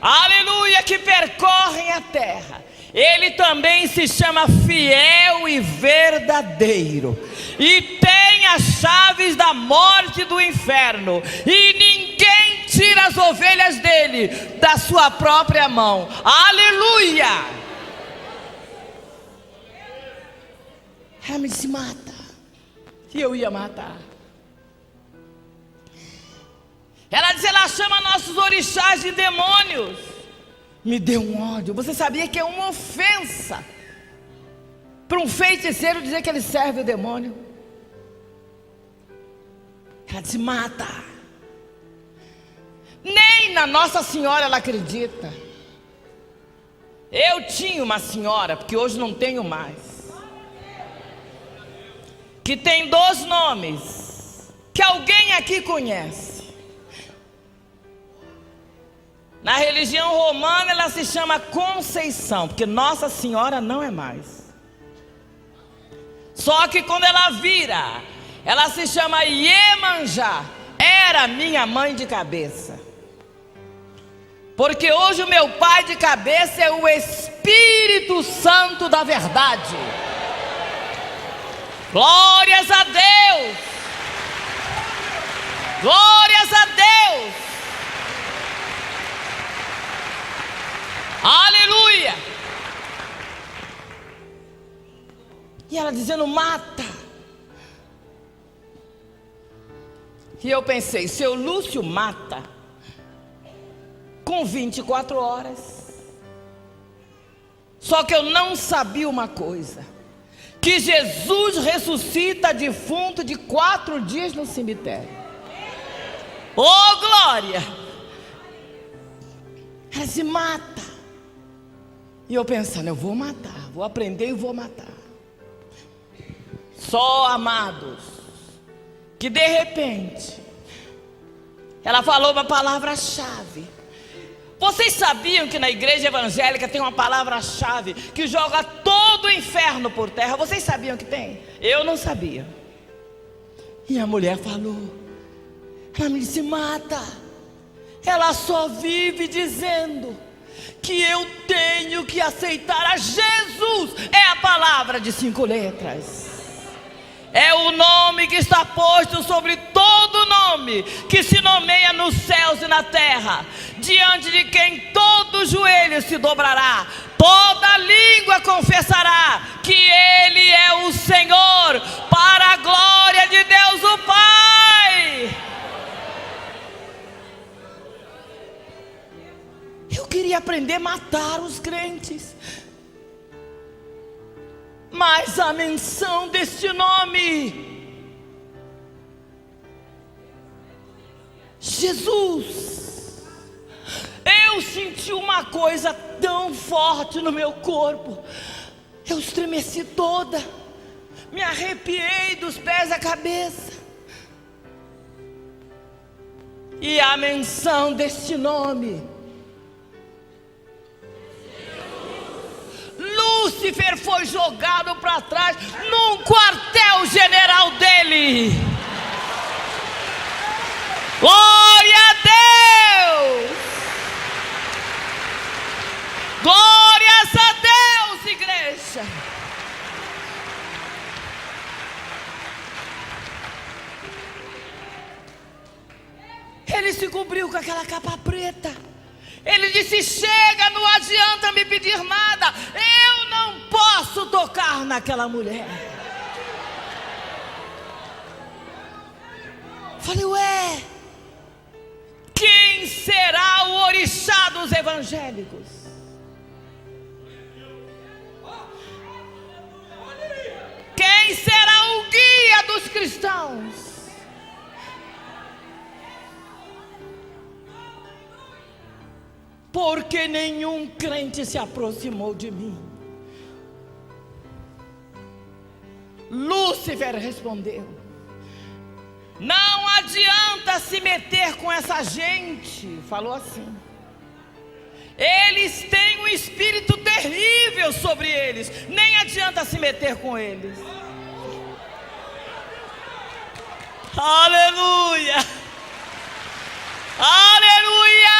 aleluia, que percorrem a terra, ele também se chama fiel e verdadeiro, e tem as chaves da morte e do inferno, e ninguém tira as ovelhas dele da sua própria mão. Aleluia! Ela me disse: mata. E eu ia matar. Ela disse: ela chama nossos orixás de demônios. Me deu um ódio. Você sabia que é uma ofensa para um feiticeiro dizer que ele serve o demônio? Ela disse: mata. Nem na Nossa Senhora ela acredita. Eu tinha uma senhora, porque hoje não tenho mais, que tem 2 nomes, que alguém aqui conhece. Na religião romana ela se chama Conceição, porque Nossa Senhora não é mais. Só que quando ela vira, ela se chama Iemanjá. Era minha mãe de cabeça. Porque hoje o meu pai de cabeça é o Espírito Santo da verdade. Glórias a Deus. Glórias a Deus. Aleluia. E ela dizendo: mata. E eu pensei: seu Lúcio mata com 24 horas. Só que eu não sabia uma coisa: que Jesus ressuscita defunto de 4 dias no cemitério. Oh, glória. Ela se mata. E eu pensando: eu vou matar, vou aprender e vou matar. Só, amados, que de repente ela falou uma palavra-chave. Vocês sabiam que na igreja evangélica tem uma palavra-chave que joga todo o inferno por terra? Vocês sabiam que tem? Eu não sabia. E a mulher falou. Ela me disse: mata. Ela só vive dizendo que eu tenho que aceitar a Jesus. É a palavra de 5 letras. É o nome que está posto sobre todo nome, que se nomeia nos céus e na terra, diante de quem todo joelho se dobrará, toda língua confessará que Ele é o Senhor, para a glória de Deus o Pai. Eu queria aprender a matar os crentes, mas a menção deste nome, Jesus, eu senti uma coisa tão forte no meu corpo. Eu estremeci toda, me arrepiei dos pés à cabeça. E a menção deste nome, Lúcifer foi jogado para trás num quartel general dele. Glória a Deus. Glórias a Deus, igreja. Ele se cobriu com aquela capa preta. Ele disse: chega, não adianta me pedir nada, eu não posso tocar naquela mulher. Falei: ué, quem será o orixá dos evangélicos? Quem será o guia dos cristãos? Porque nenhum crente se aproximou de mim. Lúcifer respondeu: não adianta se meter com essa gente. Falou assim: eles têm um espírito terrível sobre eles, nem adianta se meter com eles. Aleluia. Aleluia.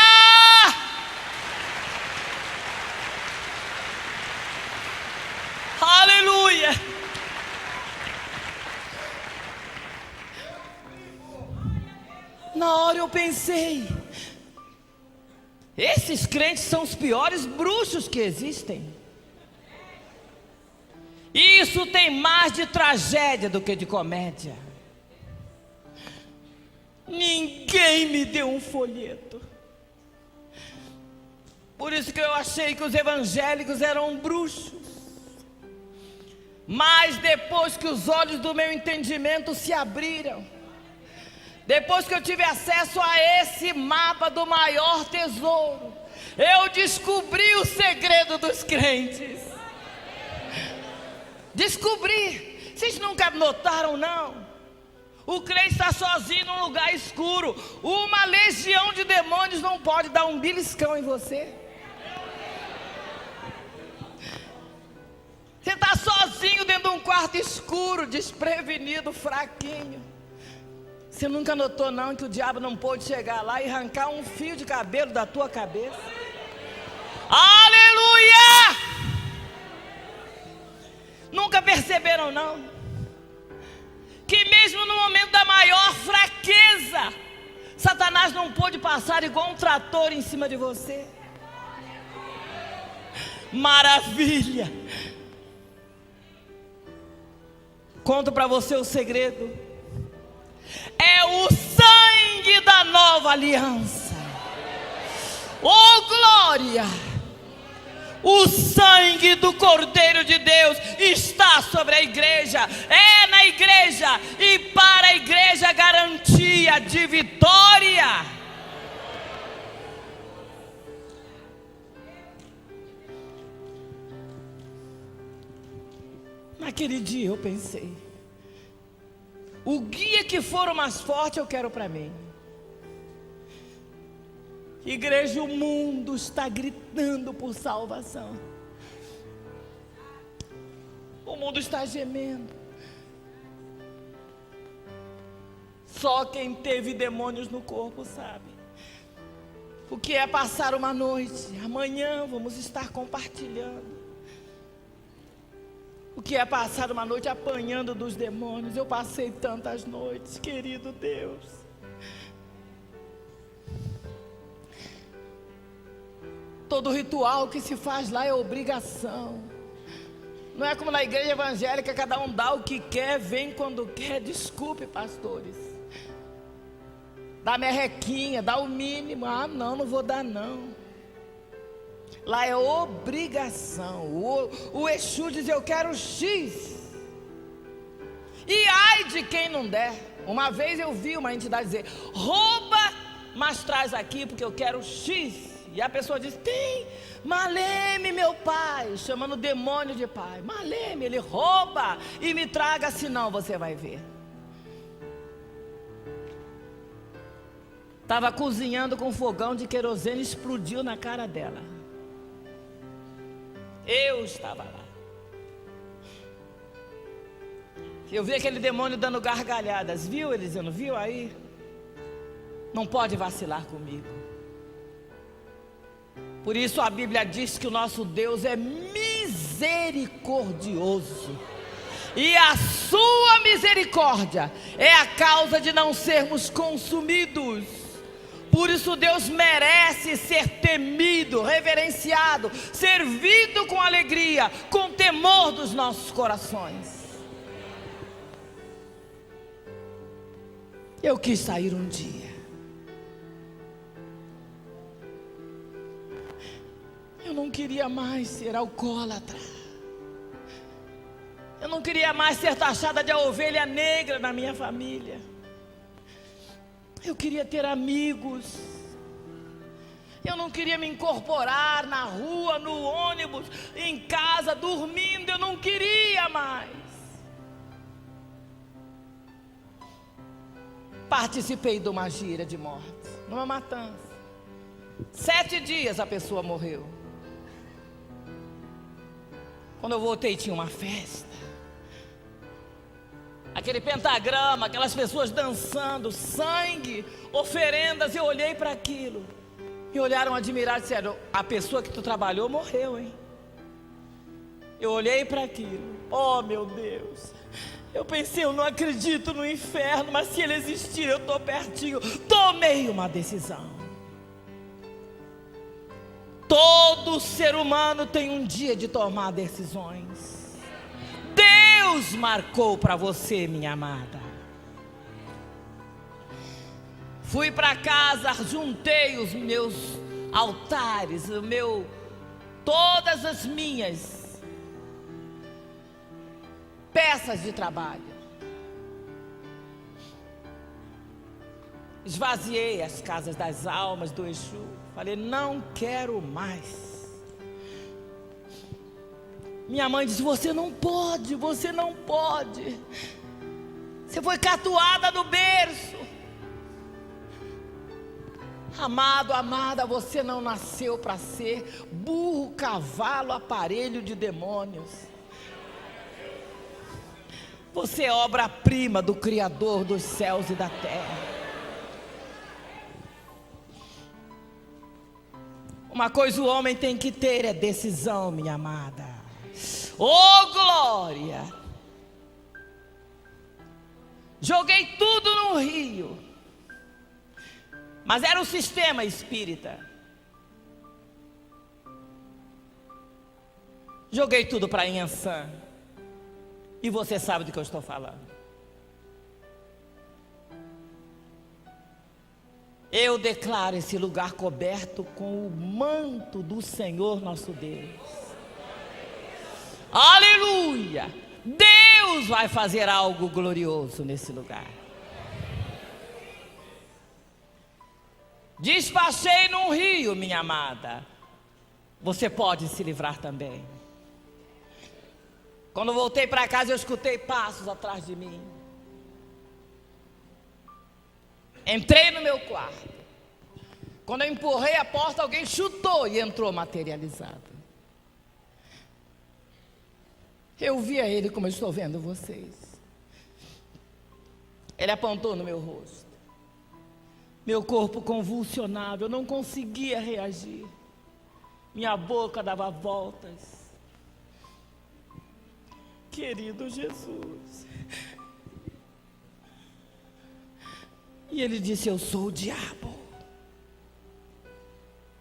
Aleluia. Na hora eu pensei: esses crentes são os piores bruxos que existem. Isso tem mais de tragédia do que de comédia. Ninguém me deu um folheto. Por isso que eu achei que os evangélicos eram bruxos. Mas depois que os olhos do meu entendimento se abriram, depois que eu tive acesso a esse mapa do maior tesouro, eu descobri o segredo dos crentes. Descobri. Vocês nunca notaram, não? O crente está sozinho num lugar escuro. Uma legião de demônios não pode dar um beliscão em você. Você está sozinho dentro de um quarto escuro, desprevenido, fraquinho. Você nunca notou, não, que o diabo não pôde chegar lá e arrancar um fio de cabelo da tua cabeça? Aleluia! Nunca perceberam, não? Que mesmo no momento da maior fraqueza, Satanás não pôde passar igual um trator em cima de você. Maravilha! Conto para você o segredo. É o sangue da nova aliança. Oh, glória! O sangue do Cordeiro de Deus está sobre a igreja. É na igreja e para a igreja garantia de vitória. Naquele dia eu pensei, o guia que for o mais forte eu quero para mim. Igreja, o mundo está gritando por salvação. O mundo está gemendo. Só quem teve demônios no corpo sabe o que é passar uma noite. Amanhã vamos estar compartilhando o que é passar uma noite apanhando dos demônios. Eu passei tantas noites, querido Deus. Todo ritual que se faz lá é obrigação. Não é como na igreja evangélica, cada um dá o que quer, vem quando quer. Desculpe, pastores. Dá merrequinha, dá o mínimo. Ah, não vou dar não. Lá é obrigação. O Exu diz, eu quero X. E ai de quem não der. Uma vez eu vi uma entidade dizer, rouba, mas traz aqui porque eu quero X. E a pessoa diz, tem, Maleme, meu pai, chamando o demônio de pai. Maleme, ele rouba e me traga, senão você vai ver. Estava cozinhando com fogão de querosene, explodiu na cara dela. Eu estava lá. Eu vi aquele demônio dando gargalhadas. Viu, Eliseu? Viu aí? Não pode vacilar comigo. Por isso a Bíblia diz que o nosso Deus é misericordioso. E a sua misericórdia é a causa de não sermos consumidos. Por isso Deus merece ser temido, reverenciado, servido com alegria, com temor dos nossos corações. Eu quis sair um dia. Eu não queria mais ser alcoólatra. Eu não queria mais ser taxada de a ovelha negra na minha família. Eu queria ter amigos. Eu não queria me incorporar na rua, no ônibus, em casa, dormindo. Eu não queria mais. Participei de uma gira de morte, numa matança. 7 dias a pessoa morreu. Quando eu voltei tinha uma festa. Aquele pentagrama, aquelas pessoas dançando, sangue, oferendas. Eu olhei para aquilo e olharam admirados e disseram, a pessoa que tu trabalhou morreu, hein? Eu olhei para aquilo, oh meu Deus. Eu pensei, eu não acredito no inferno, mas se ele existir, eu estou pertinho. Tomei uma decisão. Todo ser humano tem um dia de tomar decisões. Deus marcou para você, minha amada. Fui para casa, juntei os meus altares, todas as minhas peças de trabalho. Esvaziei as casas das almas do Exu. Falei, não quero mais. Minha mãe disse, você não pode, você não pode. Você foi catuada no berço. Amado, amada, você não nasceu para ser burro, cavalo, aparelho de demônios. Você é obra-prima do Criador dos céus e da terra. Uma coisa o homem tem que ter é decisão, minha amada. Oh, glória! Joguei tudo no rio. Mas era um sistema espírita. Joguei tudo para Inhansã. E você sabe do que eu estou falando. Eu declaro esse lugar coberto com o manto do Senhor nosso Deus. Aleluia! Deus vai fazer algo glorioso nesse lugar. Despachei num rio, minha amada. Você pode se livrar também. Quando voltei para casa, eu escutei passos atrás de mim. Entrei no meu quarto. Quando eu empurrei a porta, alguém chutou e entrou materializado. Eu via ele como eu estou vendo vocês. Ele apontou no meu rosto. Meu corpo convulsionava, eu não conseguia reagir. Minha boca dava voltas. Querido Jesus. E ele disse, eu sou o diabo.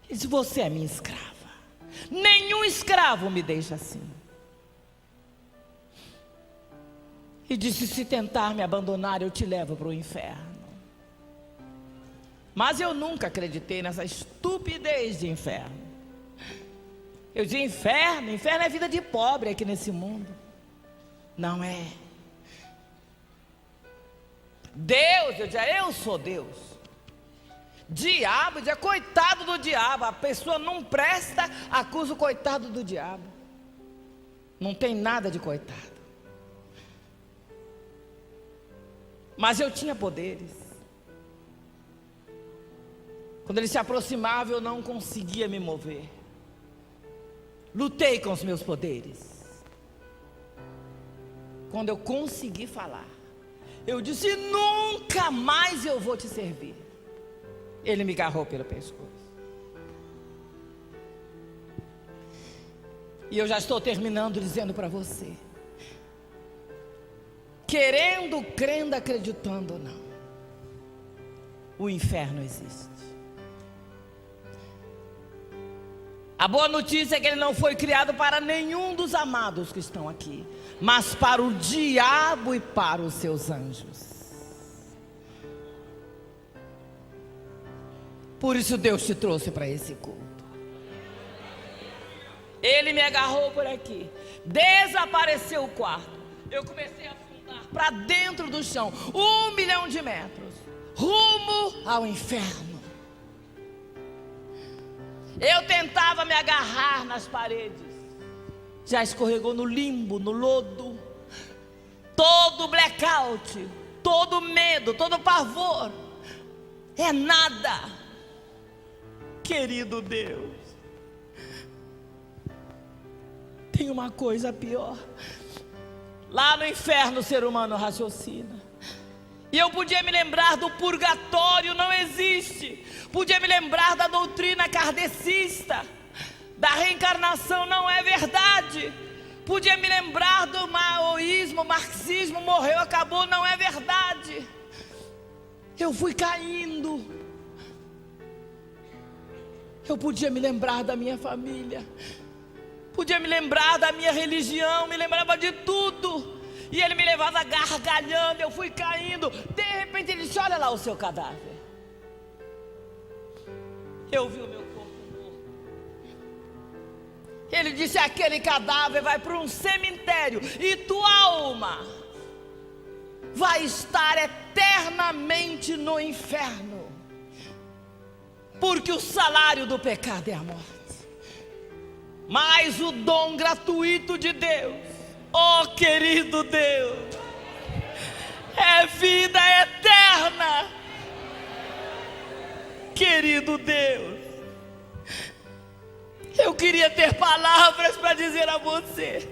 Ele disse, você é minha escrava. Nenhum escravo me deixa assim. E disse, se tentar me abandonar, eu te levo para o inferno. Mas eu nunca acreditei nessa estupidez de inferno. Eu disse, inferno é vida de pobre aqui nesse mundo. Não é. Deus, eu dizia, eu sou Deus. Diabo, eu dizia, coitado do diabo. A pessoa não presta, acusa o coitado do diabo. Não tem nada de coitado. Mas eu tinha poderes. Quando ele se aproximava, eu não conseguia me mover. Lutei com os meus poderes. Quando eu consegui falar, eu disse, nunca mais eu vou te servir. Ele me agarrou pelo pescoço. E eu já estou terminando dizendo para você. Querendo, crendo, acreditando ou não, o inferno existe. A boa notícia é que ele não foi criado para nenhum dos amados que estão aqui, mas para o diabo e para os seus anjos. Por isso Deus te trouxe para esse culto. Ele me agarrou por aqui, desapareceu o quarto. Eu comecei a afundar para dentro do chão, 1 milhão de metros, rumo ao inferno. Eu tentava me agarrar nas paredes, já escorregou no limbo, no lodo. Todo blackout, todo medo, todo pavor, é nada. Querido Deus, tem uma coisa pior. Lá no inferno o ser humano raciocina. E eu podia me lembrar do purgatório, não existe. Podia me lembrar da doutrina kardecista, da reencarnação, não é verdade. Podia me lembrar do maoísmo, marxismo, morreu, acabou, não é verdade. Eu fui caindo. Eu podia me lembrar da minha família, podia me lembrar da minha religião, me lembrava de tudo. E ele me levava gargalhando, eu fui caindo. De repente ele disse: olha lá o seu cadáver. Eu vi o meu corpo morto. Ele disse: aquele cadáver vai para um cemitério e tua alma vai estar eternamente no inferno, porque o salário do pecado é a morte, mas o dom gratuito de Deus, oh querido Deus, é vida eterna. Querido Deus, eu queria ter palavras para dizer a você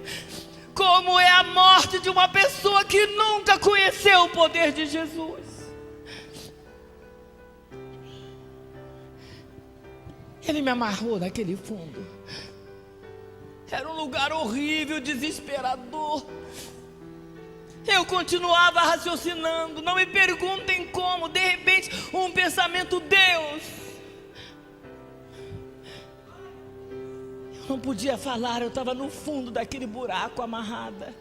como é a morte de uma pessoa que nunca conheceu o poder de Jesus. Ele me amarrou naquele fundo. Era um lugar horrível, desesperador. Eu continuava raciocinando. Não me perguntem como. De repente, um pensamento: Deus. Eu não podia falar, eu estava no fundo daquele buraco, amarrada.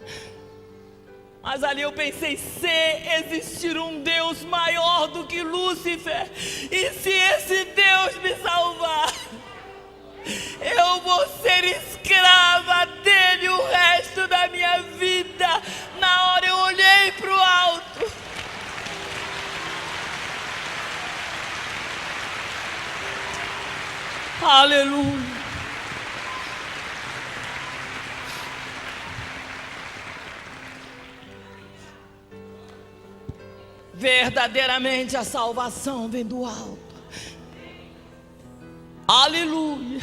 Mas ali eu pensei: se existir um Deus maior do que Lúcifer, e se esse Deus me salvar, eu vou ser escrava dele o resto da minha vida. Na hora eu olhei para o alto. Aleluia. Verdadeiramente a salvação vem do alto. Aleluia.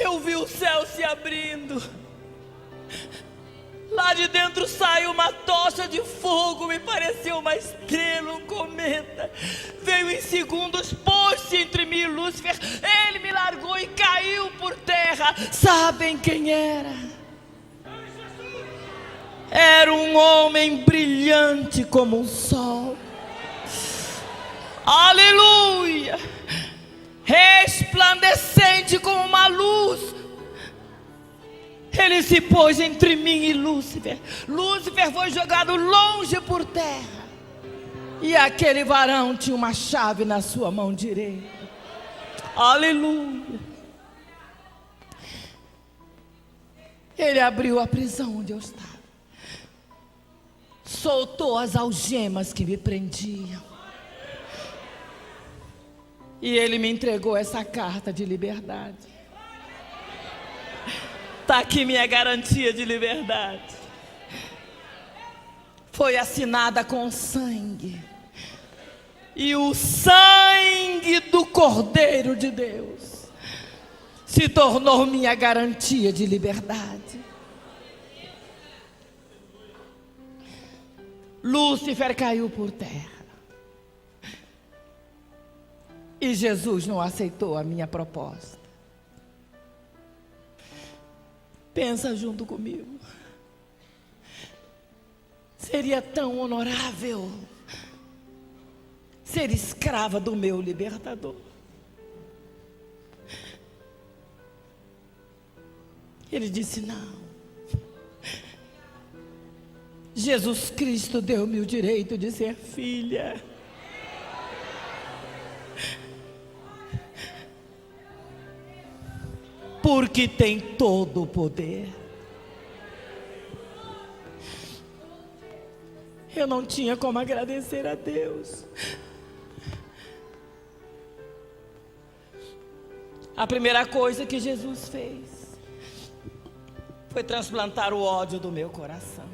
Eu vi o céu se abrindo. Lá de dentro saiu uma tocha de fogo, me pareceu uma estrela, um cometa. Veio em segundos, pôs-se entre mim e Lúcifer. Ele me largou e caiu por terra. Sabem quem era? Era um homem brilhante como um sol. Aleluia. Resplandecente como uma luz. Ele se pôs entre mim e Lúcifer. Lúcifer foi jogado longe por terra. E aquele varão tinha uma chave na sua mão direita. Aleluia. Ele abriu a prisão onde eu estava. Soltou as algemas que me prendiam. E ele me entregou essa carta de liberdade. Está aqui minha garantia de liberdade. Foi assinada com sangue. E o sangue do Cordeiro de Deus se tornou minha garantia de liberdade. Lúcifer caiu por terra. E Jesus não aceitou a minha proposta. Pensa junto comigo. Seria tão honorável ser escrava do meu libertador. Ele disse: não. Jesus Cristo deu-me o direito de ser filha. Porque tem todo o poder. Eu não tinha como agradecer a Deus. A primeira coisa que Jesus fez foi transplantar o ódio do meu coração.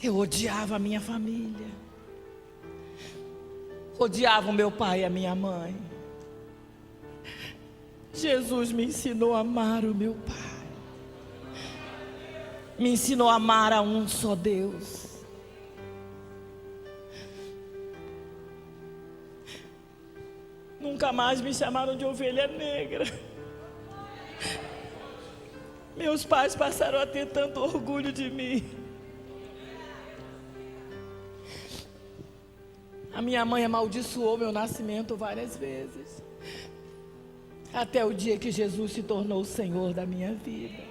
Eu odiava a minha família. Odiava o meu pai e a minha mãe. Jesus me ensinou a amar o meu pai. Me ensinou a amar a um só Deus. Nunca mais me chamaram de ovelha negra. Meus pais passaram a ter tanto orgulho de mim. A minha mãe amaldiçoou meu nascimento várias vezes. Até o dia que Jesus se tornou o Senhor da minha vida.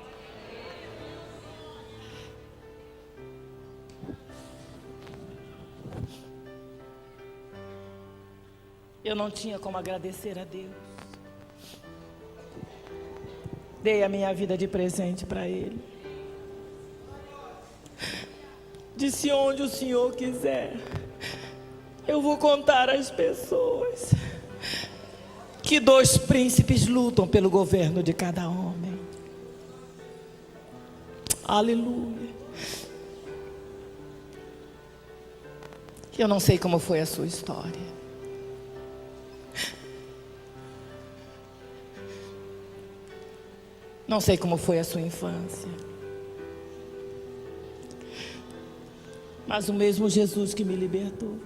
Eu não tinha como agradecer a Deus. Dei a minha vida de presente para Ele. Disse: onde o Senhor quiser, eu vou contar às pessoas que 2 príncipes lutam pelo governo de cada homem. Aleluia. Eu não sei como foi a sua história. Não sei como foi a sua infância. Mas o mesmo Jesus que me libertou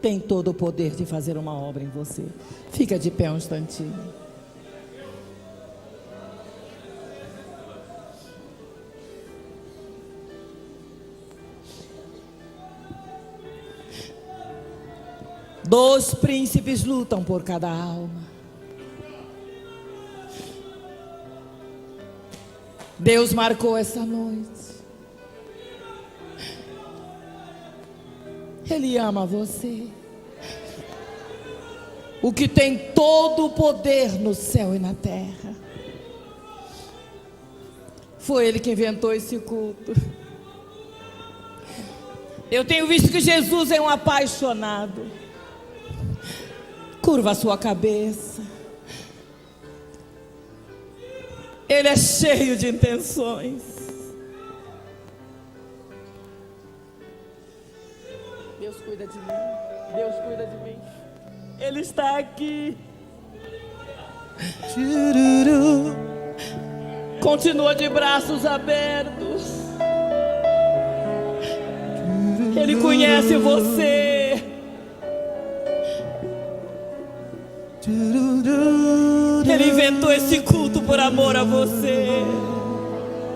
tem todo o poder de fazer uma obra em você. Fica de pé um instantinho. Dois príncipes lutam por cada alma. Deus marcou essa noite. Ele ama você. O que tem todo o poder no céu e na terra. Foi Ele que inventou esse culto. Eu tenho visto que Jesus é um apaixonado. Curva a sua cabeça. Ele é cheio de intenções. Deus cuida de mim. Deus cuida de mim. Ele está aqui. Continua de braços abertos. Ele conhece você. Ele inventou esse culto por amor a você.